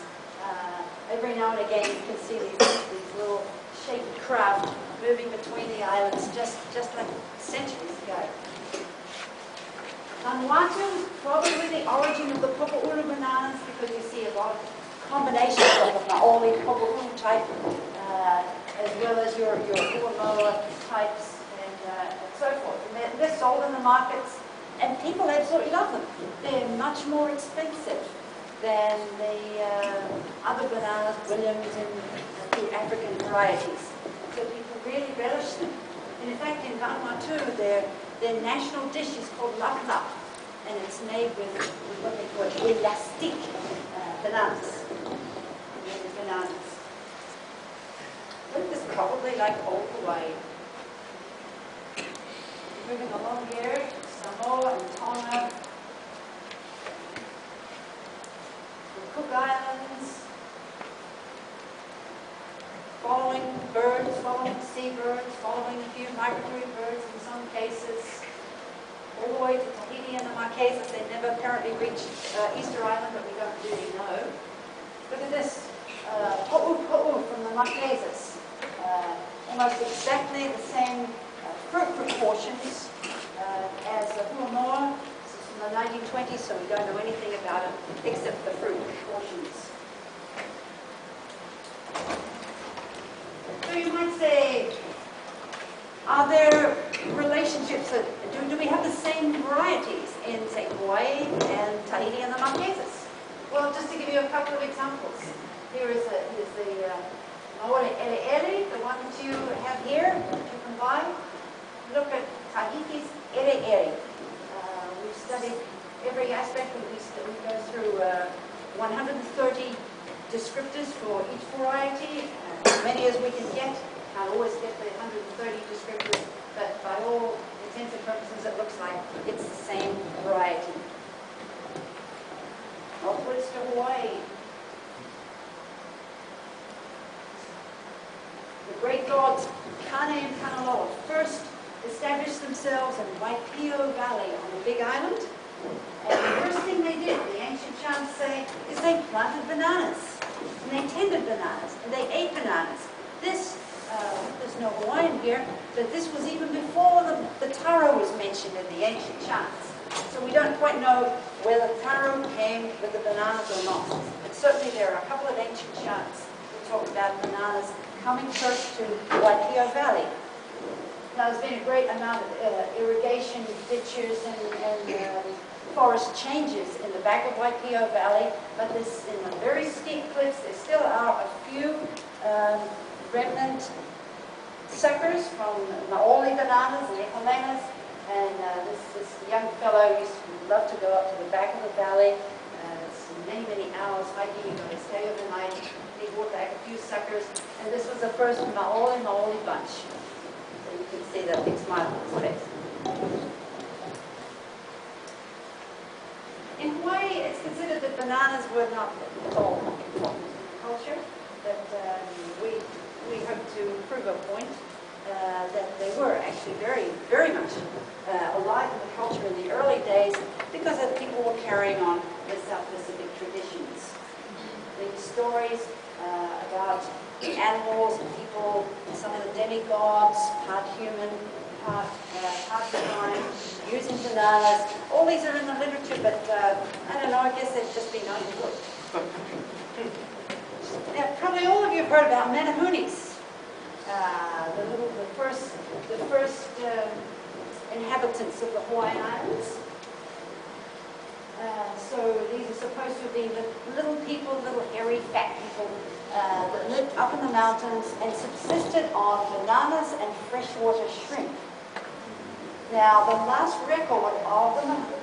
every now and again you can see these little shaky craft moving between the islands just like centuries ago. Vanuatu, probably the origin of the Popo'uru bananas because you see a lot of combinations of the Maoli Popo'uru type as well as your Uamoa types and so forth. And they're sold in the markets and people absolutely love them. They're much more expensive than the other bananas, Williams and the African varieties. So people really relish them. And in fact, in Vanuatu, their national dish is called lap lap, and it's made with what they call elastic bananas. I think this is probably like old Hawaii. Moving along here, Samoa and Tonga, the Cook Islands, following birds, following seabirds, following a few migratory birds in some cases, all the way to Tahiti and the Marquesas. They never apparently reached Easter Island, but we don't really know. Look at this, ho'u from the Marquesas. Almost exactly the same fruit proportions as the huamoa. This is from the 1920s, so we don't know anything about it except the fruit proportions. So you might say, are there relationships? Do we have the same varieties in, say, Hawaii and Tahiti and the Marquesas? Well, just to give you a couple of examples. Here's the Maori Ere Ere, the one that you have here, that you can buy. Look at Tahiti's Ere Ere. We've studied every aspect. We go through 130 descriptors for each variety, as many as we can get. Can't always get the 130 descriptors, but by all intents and purposes, it looks like it's the same variety. Northwards to Hawaii. The great gods Kane and Kanaloa first established themselves in Waipio Valley on the Big Island. And the first thing they did, the ancient chants say is they planted bananas, and they tended bananas, and they ate bananas. This, there's no Hawaiian here, but this was even before the taro was mentioned in the ancient chants. So we don't quite know whether taro came with the bananas or not. But certainly there are a couple of ancient chants that talk about bananas coming first to Waipio Valley. Now there's been a great amount of irrigation ditches and forest changes in the back of Waipio Valley, but this, in the very steep cliffs, there still are a few remnant suckers from Maoli bananas and epalenas, and this young fellow used to love to go up to the back of the valley. It's many hours hiking. You've got to stay overnight. He brought back a few suckers, and this was the first Maoli bunch. So you can see that big smile on his face. In Hawaii, it's considered that bananas were not at all important in the culture, but we hope to prove a point that they were actually very much alive in the culture in the early days because of people were carrying on the South Pacific traditions. The stories about the animals and people, some of the demigods, part human, part divine, using bananas. All these are in the literature, but I don't know, I guess they've just been overlooked. Now, probably all of you have heard about Menahunis, the first inhabitants of the Hawaiian Islands. So these are supposed to be the little people, little hairy, fat people that lived up in the mountains and subsisted on bananas and freshwater shrimp. Now, the last record of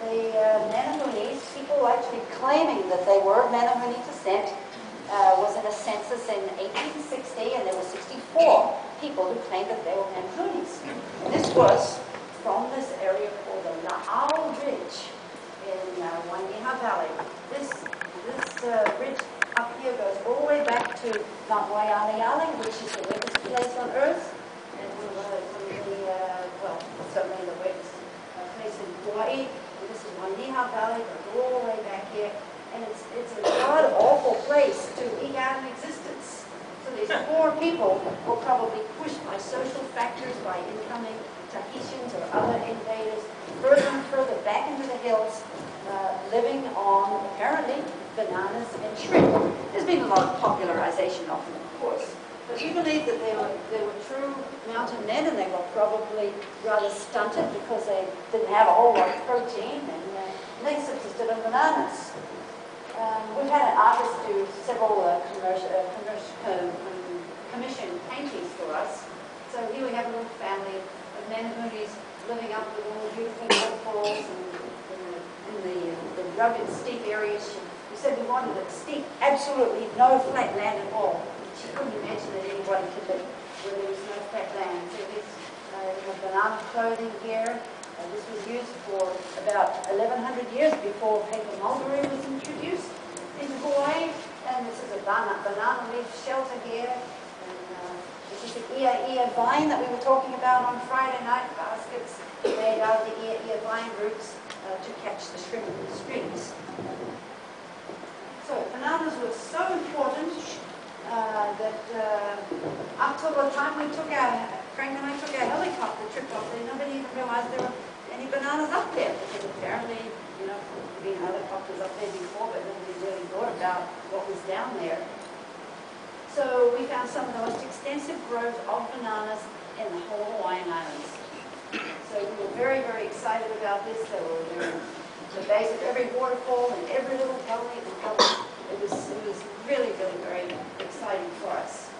the Menahunis, people actually claiming that they were of Menahuni descent, was in a census in 1860, and there were 64 people who claimed that they were Menahunis. And this was from this area called the La'au Ridge in Wainiha Valley. This ridge up here goes all the way back to Mount Waialeale, which is the wettest place on Earth, and certainly the wettest place in Hawaii. And this is Wainiha Valley, goes all the way back here, and it's a god awful place to eke out an existence. So these poor people were probably pushed by social factors, by incoming Tahitians or other invaders, further and further back into the hills, living on, apparently, bananas and shrimp. There's been a lot of popularization of them, of course. But we believe that they were true mountain men, and they were probably rather stunted because they didn't have a whole lot of protein, and they subsisted on bananas. We've had an artist do several commissioned paintings for us. So here we have a little family of Menahunis living up with all the beautiful waterfalls and in the rugged, steep areas. We said we wanted it steep, absolutely no flat land at all. She couldn't imagine that anybody could live where there was no flat land. So this banana clothing here. This was used for about 1,100 years before paper mulberry was introduced into Hawaii. And this is a banana leaf shelter here. And this is the ia vine that we were talking about on Friday night. Baskets made out of the ia vine roots to catch the shrimp in the streams. So bananas were so important that up till the time Frank and I took our helicopter trip up there, nobody even realized there were any bananas up there, because apparently, you know, there'd been helicopters up there before, but nobody really thought about what was down there. So we found some of the most extensive groves of bananas in the whole Hawaiian Islands. So we were very excited about this. They were in the base of every waterfall and every little gully and gully. It was really very exciting for us.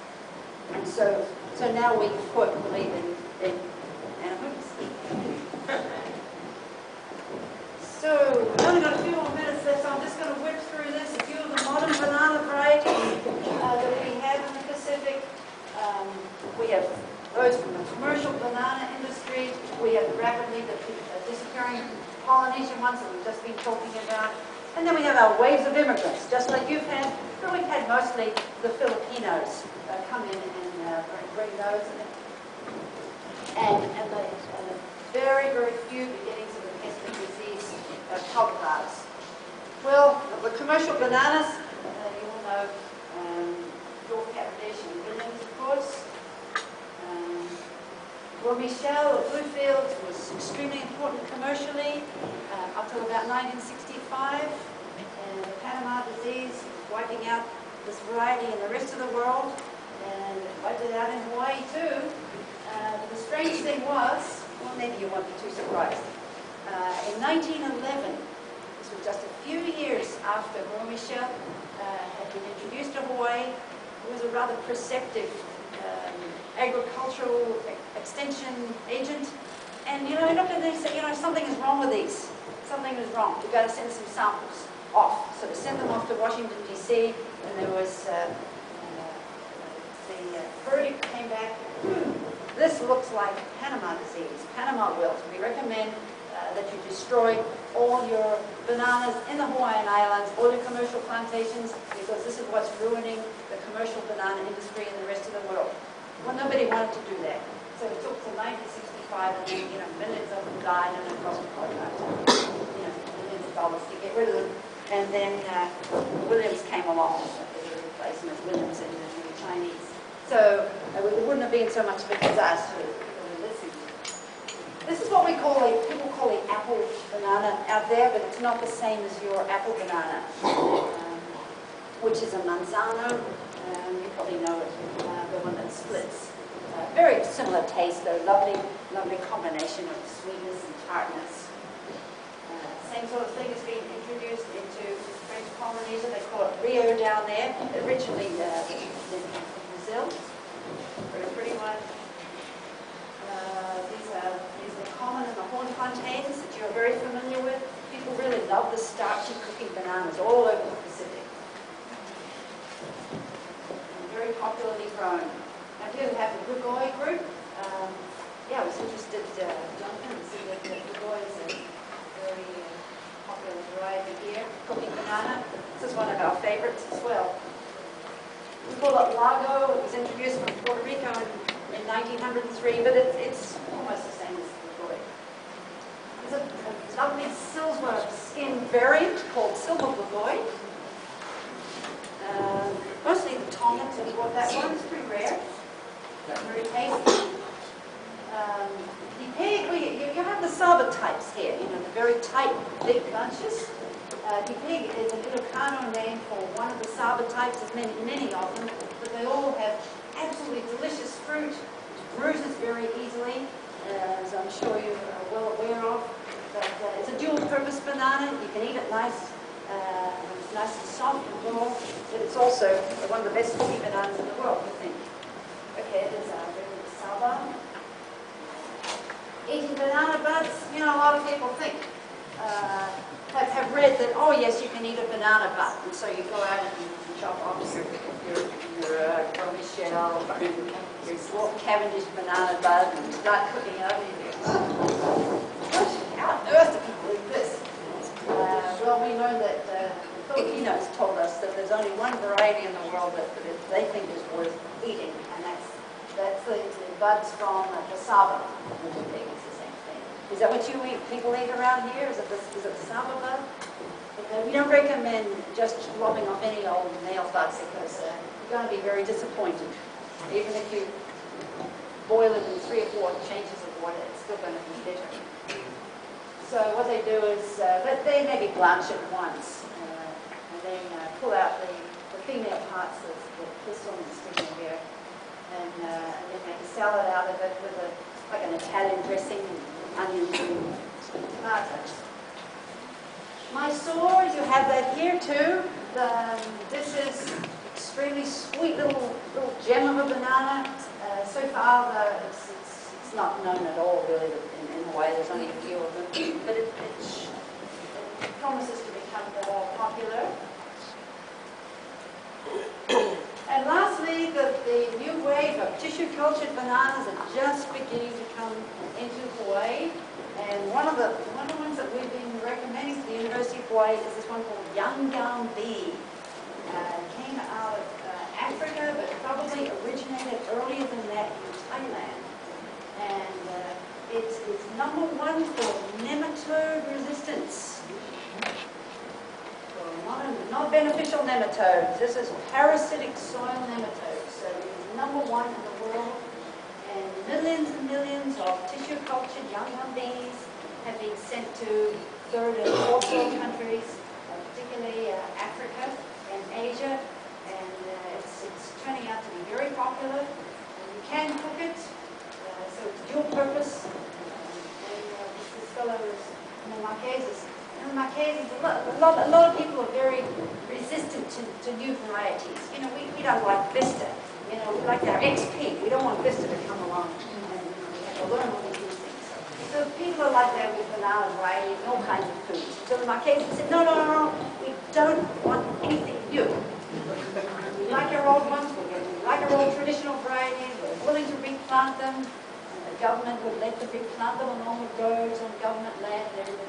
And so now we believe in Menahunis. So we've only got a few more minutes left, so I'm just going to whip through this. A few of the modern banana varieties that we have in the Pacific. We have those from the commercial banana industry. We have rapidly disappearing Polynesian ones that we've just been talking about. And then we have our waves of immigrants, just like you've had, but we've had mostly the Filipinos come in and bring those. And the very few beginnings of the pest and disease cultivars. Well, the commercial bananas, you all know York, Cavendish and Williams, of course. Well, Michel of Bluefields was extremely important commercially up till about 1965. And the Panama disease was wiping out this variety in the rest of the world, and it wiped it out in Hawaii too. The strange thing was, well, maybe you won't be too surprised. In 1911, this was just a few years after Gros Michel had been introduced to Hawaii, it was a rather perceptive agricultural extension agent. And you know, they looked at it and said, you know, something is wrong with these. Something is wrong. We've got to send some samples off. So they sent them off to Washington, D.C., and there was the verdict came back, this looks like Panama disease, Panama wilt. We recommend that you destroy all your bananas in the Hawaiian Islands, all your commercial plantations, because this is what's ruining the commercial banana industry in the rest of the world. Well, nobody wanted to do that. So it took till 1965, and then, you know, millions of them died, and it cost millions of dollars to get rid of them. And then Williams came along as a replacement, Williams and the Chinese. So it wouldn't have been so much of a disaster. This is what we call people call the apple banana out there, but it's not the same as your apple banana, which is a manzano. You probably know it, the one that splits. Very similar taste, though. Lovely, lovely combination of sweetness and tartness. Same sort of thing is being introduced into French Polynesia. They call it Rio down there. Originally in Brazil. Very pretty one. These are common in the horn plantains that you're very familiar with. People really love the starchy cooking bananas all over the Pacific. And very popularly grown. Now here we have the Bugoi group. Yeah, I was interested, Jonathan, to see that the Bugoi is a very popular variety here, cooking banana. This is one of our favorites as well. We call it Lago. It was introduced from Puerto Rico in 1903, but it's almost the same as the Bugoi. There's a lovely silver skin variant called Silver Bugoi. Mostly the Tongans have bought that one. It's pretty rare. Very tasty. You have the Saba types here, you know, the very tight, big bunches. Pig is an Ilocano name for one of the Saba types. There's many of them, but they all have absolutely delicious fruit, which bruises very easily, as I'm sure you are well aware of. But it's a dual-purpose banana. You can eat it nice and soft and raw, but it's also one of the best cooking bananas in the world, I think. Okay, there's our regular Saba. Eating banana buds, you know, a lot of people think, have read that, oh yes, you can eat a banana bud. And so you go out and you chop off your Gros Michel, your dwarf Cavendish banana bud and start cooking it up. And you think, how on earth do people eat this? Well, we know that the Filipinos told us that there's only one variety in the world that they think is worth eating, and that's the buds from cassava, which I think is the same thing. Is that what people eat around here? Is it the cassava bud? We don't recommend just lopping off any old nail buds because you're going to be very disappointed. Even if you boil it in 3 or 4 changes of water, it's still going to be bitter. So what they do is they maybe blanch it once and then pull out the female parts of the pistil and stigma here, and then make a salad out of it with like an Italian dressing, onions and tomatoes. Mysore, you have that here too. This is extremely sweet little gem of a banana. So far, it's not known at all really in Hawaii. There's only a few of them, but it promises to become more popular. And lastly, the new wave of tissue-cultured bananas are just beginning to come into Hawaii. And one of the ones that we've been recommending to the University of Hawaii is this one called Young B. It came out of Africa, but probably originated earlier than that in Thailand. And it's #1 for nematode resistance. not beneficial nematodes. This is parasitic soil nematodes. So it's number one in the world. And millions of tissue cultured young bees have been sent to third and fourth world countries, particularly Africa and Asia. And it's turning out to be very popular. And you can cook it, so it's dual purpose. This fellow is Marquesas. Marquesas, a lot of people are very resistant to new varieties. You know, we don't like Vista. You know, we like our XP. We don't want Vista to come along and we have to learn all these new things. So people are like that with banana varieties and all kinds of foods. So the Marquesas said, no, we don't want anything new. We like our old ones, we like our old traditional varieties, we're willing to replant them. And the government would let them replant them on normal roads, on government land, and everything.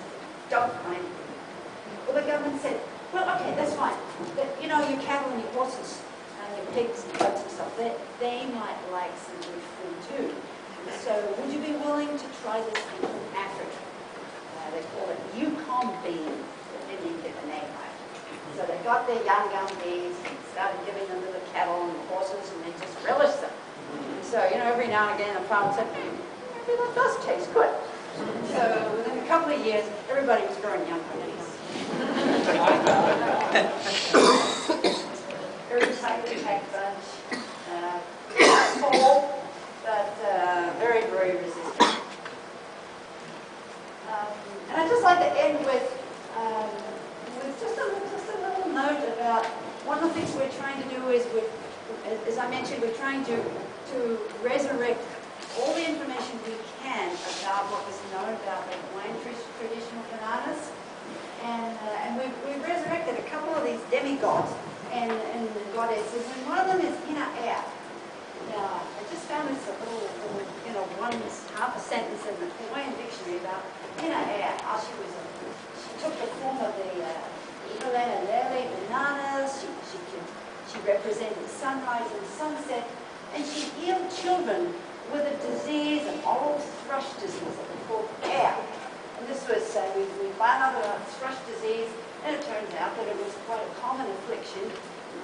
Don't mind. Well, the government said, well, okay, that's fine. But, you know, your cattle and your horses and your pigs and goats and stuff, they might like some good food too. So would you be willing to try this in Africa? They call it Yukon bean. They didn't even get the name right. So they got their young bees and started giving them to the cattle and the horses, and they just relished them. So, you know, every now and again the farmer said, maybe that does taste good. So within a couple of years, everybody was growing young bees. Very tightly packed bunch. Small, but very, very resistant. And I'd just like to end with just a little note about one of the things we're trying to do is, as I mentioned, we're trying to resurrect all the information we can about what was known about the Hawaiian traditional bananas. And we've resurrected a couple of these demigods and goddesses, and one of them is Ina Ea. Now, I just found this a little you know, half a sentence in the Hawaiian dictionary about Ina Ea, how she took the form of the Iolana Lele bananas, she represented sunrise and sunset, and she healed children with a disease, an oral thrush disease that we called air. And this was, we found out about thrush disease, and it turns out that it was quite a common affliction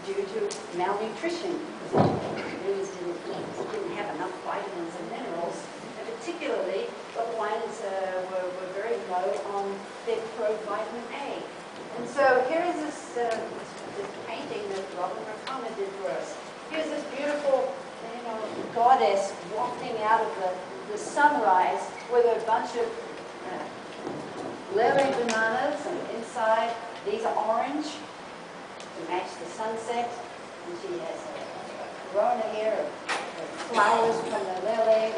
due to malnutrition. Babies didn't have enough vitamins and minerals, and particularly the Hawaiians were very low on their provitamin A. And so here is this painting that Robin Rakama did for us. Here's this beautiful goddess wafting out of the sunrise with a bunch of lele bananas, and inside these are orange to match the sunset, and she has a corona here of flowers from the lele,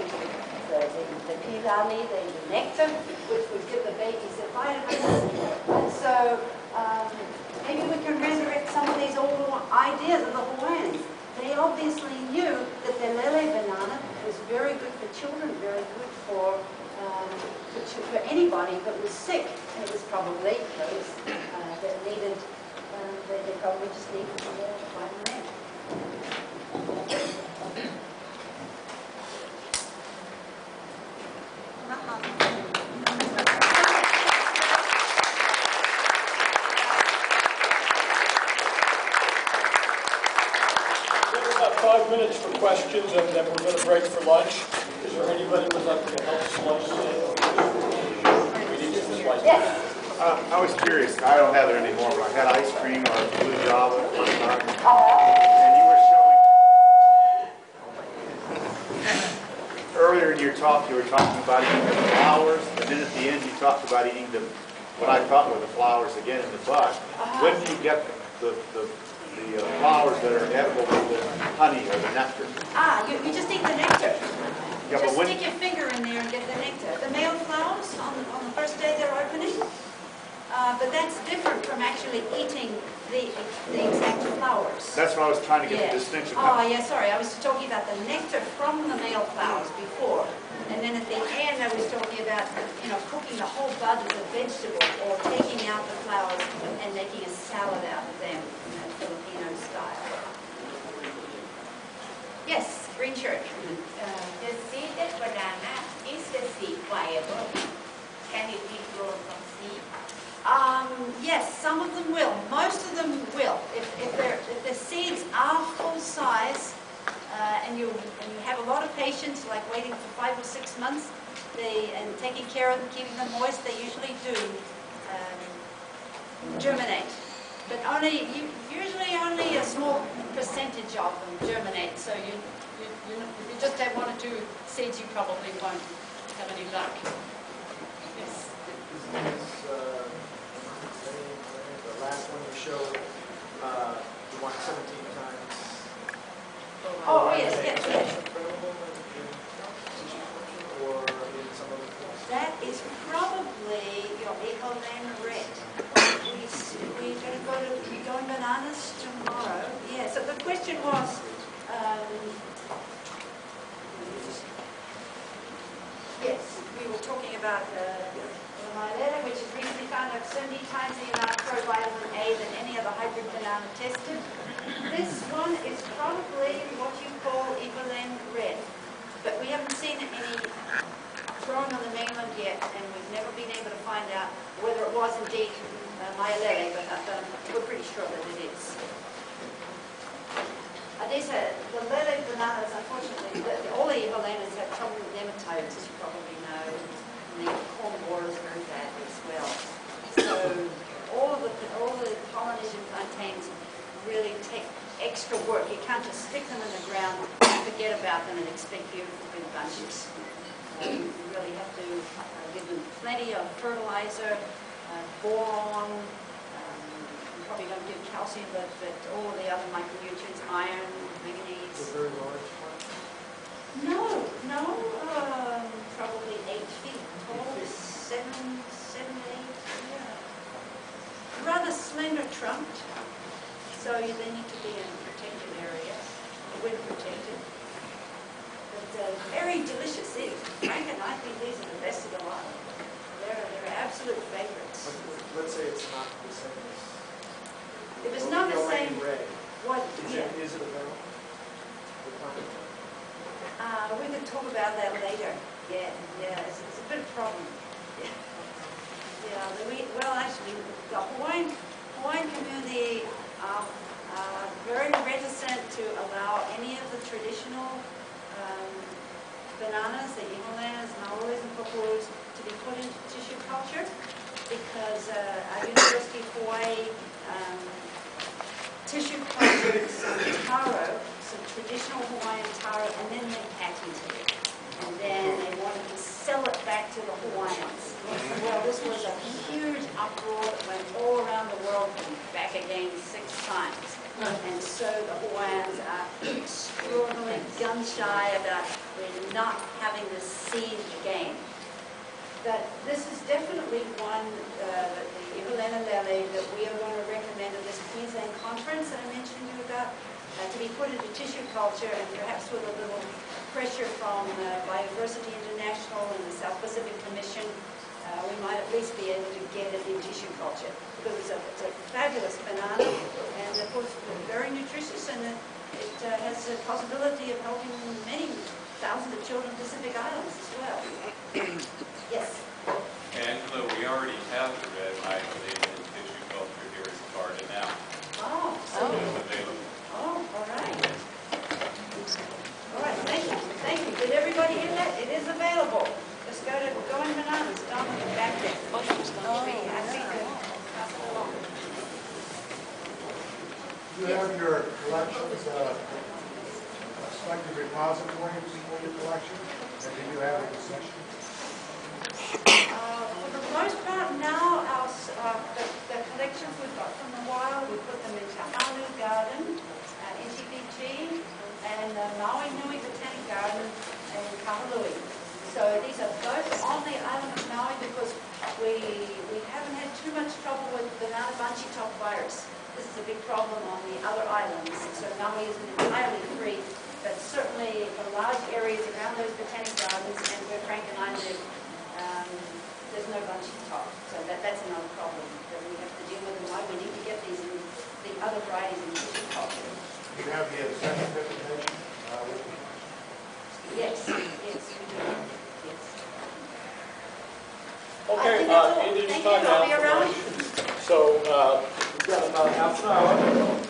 the pilali, the nectar, which would give the babies their vitamins. And so maybe we can resurrect some of these old ideas of the Hawaiians. They obviously knew that the lele banana was very good for children, very good for anybody that was sick. And it was probably those that needed, they probably just needed some more vitamin
We have about 5 minutes for questions, and then we're going to break for lunch. Is there anybody who would like to help slice it? We need to slice it.
Yes.
I was curious. I don't have it anymore, but I had ice cream or blue java at one time. And you were showing, earlier in your talk, you were talking about eating the flowers, and then at the end you talked about eating what I thought were the flowers again in the bud. When do you get the flowers that are edible with the honey or the nectar?
You just eat the nectar.
Yeah,
Just stick your finger in there and get the nectar. The male flowers on the first day they're opening, but that's different from actually eating the exact flowers.
That's what I was trying to get the distinction.
Oh, yeah, sorry. I was talking about the nectar from the male flowers before. And then at the end I was talking about, cooking the whole bud as a vegetable or taking out the flowers and making a salad out of them in that Filipino style. Yes, green shirt.
The seeded banana, is the seed viable? Can it be grown from seed?
Yes, some of them will. Most of them will. If the seeds are full size, and you have a lot of patience, like waiting for 5 or 6 months, and taking care of them, keeping them moist, they usually do germinate. But usually only a small percentage of them germinate. So if you just have 1 or 2 seeds, you probably won't have any luck. Yes.
The last one you showed, you want 17 times.
Oh, yes, yes.
Or in some other place?
That is probably your Ecolan red. We're going to be going bananas tomorrow. Yeah, so the question was, yes, we were talking about myeletta, which is recently found to have 70 times the amount of provitamin A than any other hybrid banana tested. This one is probably what you call Ecolan red, but we haven't seen any growing on the mainland yet, and we've never been able to find out whether it was indeed myeletta, but we're pretty sure that it is. The lele bananas, unfortunately, all the Evolanas have trouble with nematodes, as you probably know, and the corn borers are very bad as well. So all the Polynesian plantains really take extra work. You can't just stick them in the ground and forget about them and expect beautiful big bunches. You really have to give them plenty of fertilizer, boron. You probably don't give calcium, but all of the other micronutrients, iron, manganese.
It's a very large one.
No, probably 8 feet tall, 7, 8. Yeah. Rather slender trunked, so they need to be in a protected area, wind protected. But very delicious. Frank and I think these are the best of the lot. They're absolute favorites.
Let's say it's not the same as.
If it's not the same,
red.
what?
Is
Yeah.
it available?
We can talk about that later. Yeah, it's a big problem. Well, actually, the Hawaiian community are very reticent to allow any of the traditional bananas, the Evolanas, Nauru's, and Papu's, to be put into tissue culture because our University of Hawaii tissue cultured some taro, some traditional Hawaiian taro, and then they patented it. And then they wanted to sell it back to the Hawaiians. Well, this was a huge uproar that went all around the world and back again 6 times. And so the Hawaiians are extraordinarily gun-shy about not having the seed again. But this is definitely one, the Evolena lele, that we are going to recommend at this Queensland conference that I mentioned to you about, to be put into tissue culture, and perhaps with a little pressure from Biodiversity International and the South Pacific Commission, we might at least be able to get it in tissue culture. Because it's a fabulous banana, and of course very nutritious, and it has the possibility of helping many thousands of children in Pacific Islands as well. Yes?
Angela, we already have the red isolated in tissue culture here in Florida now.
Oh, so
It's available.
all right. All right, thank you. Thank you. Did everybody hear that? It is available. Just go to Going Bananas, down back there. Be happy to pass it along.
You have your collections, selected repositories for your collection, and do you have a concession?
For the most part now, the collections we've got from the wild, we put them into Halu Garden, NTPG, and Maui Nui Botanic Garden, and Kahului. So these are both on the island of Maui because we haven't had too much trouble with banana bunchy top virus. This is a big problem on the other islands. So Maui isn't entirely free, but certainly for large areas around those botanic gardens and where Frank and I live, there's no bunchy top. So that's another problem that we have to deal with, and why we need to get these in the other varieties in tissue culture.
Do you have the second presentation with you?
Yes, we do. Yes.
Okay,
I think that's all.
it is
Thank
time
you. I'll
now
be
for
around.
lunch. So we've got about half an hour.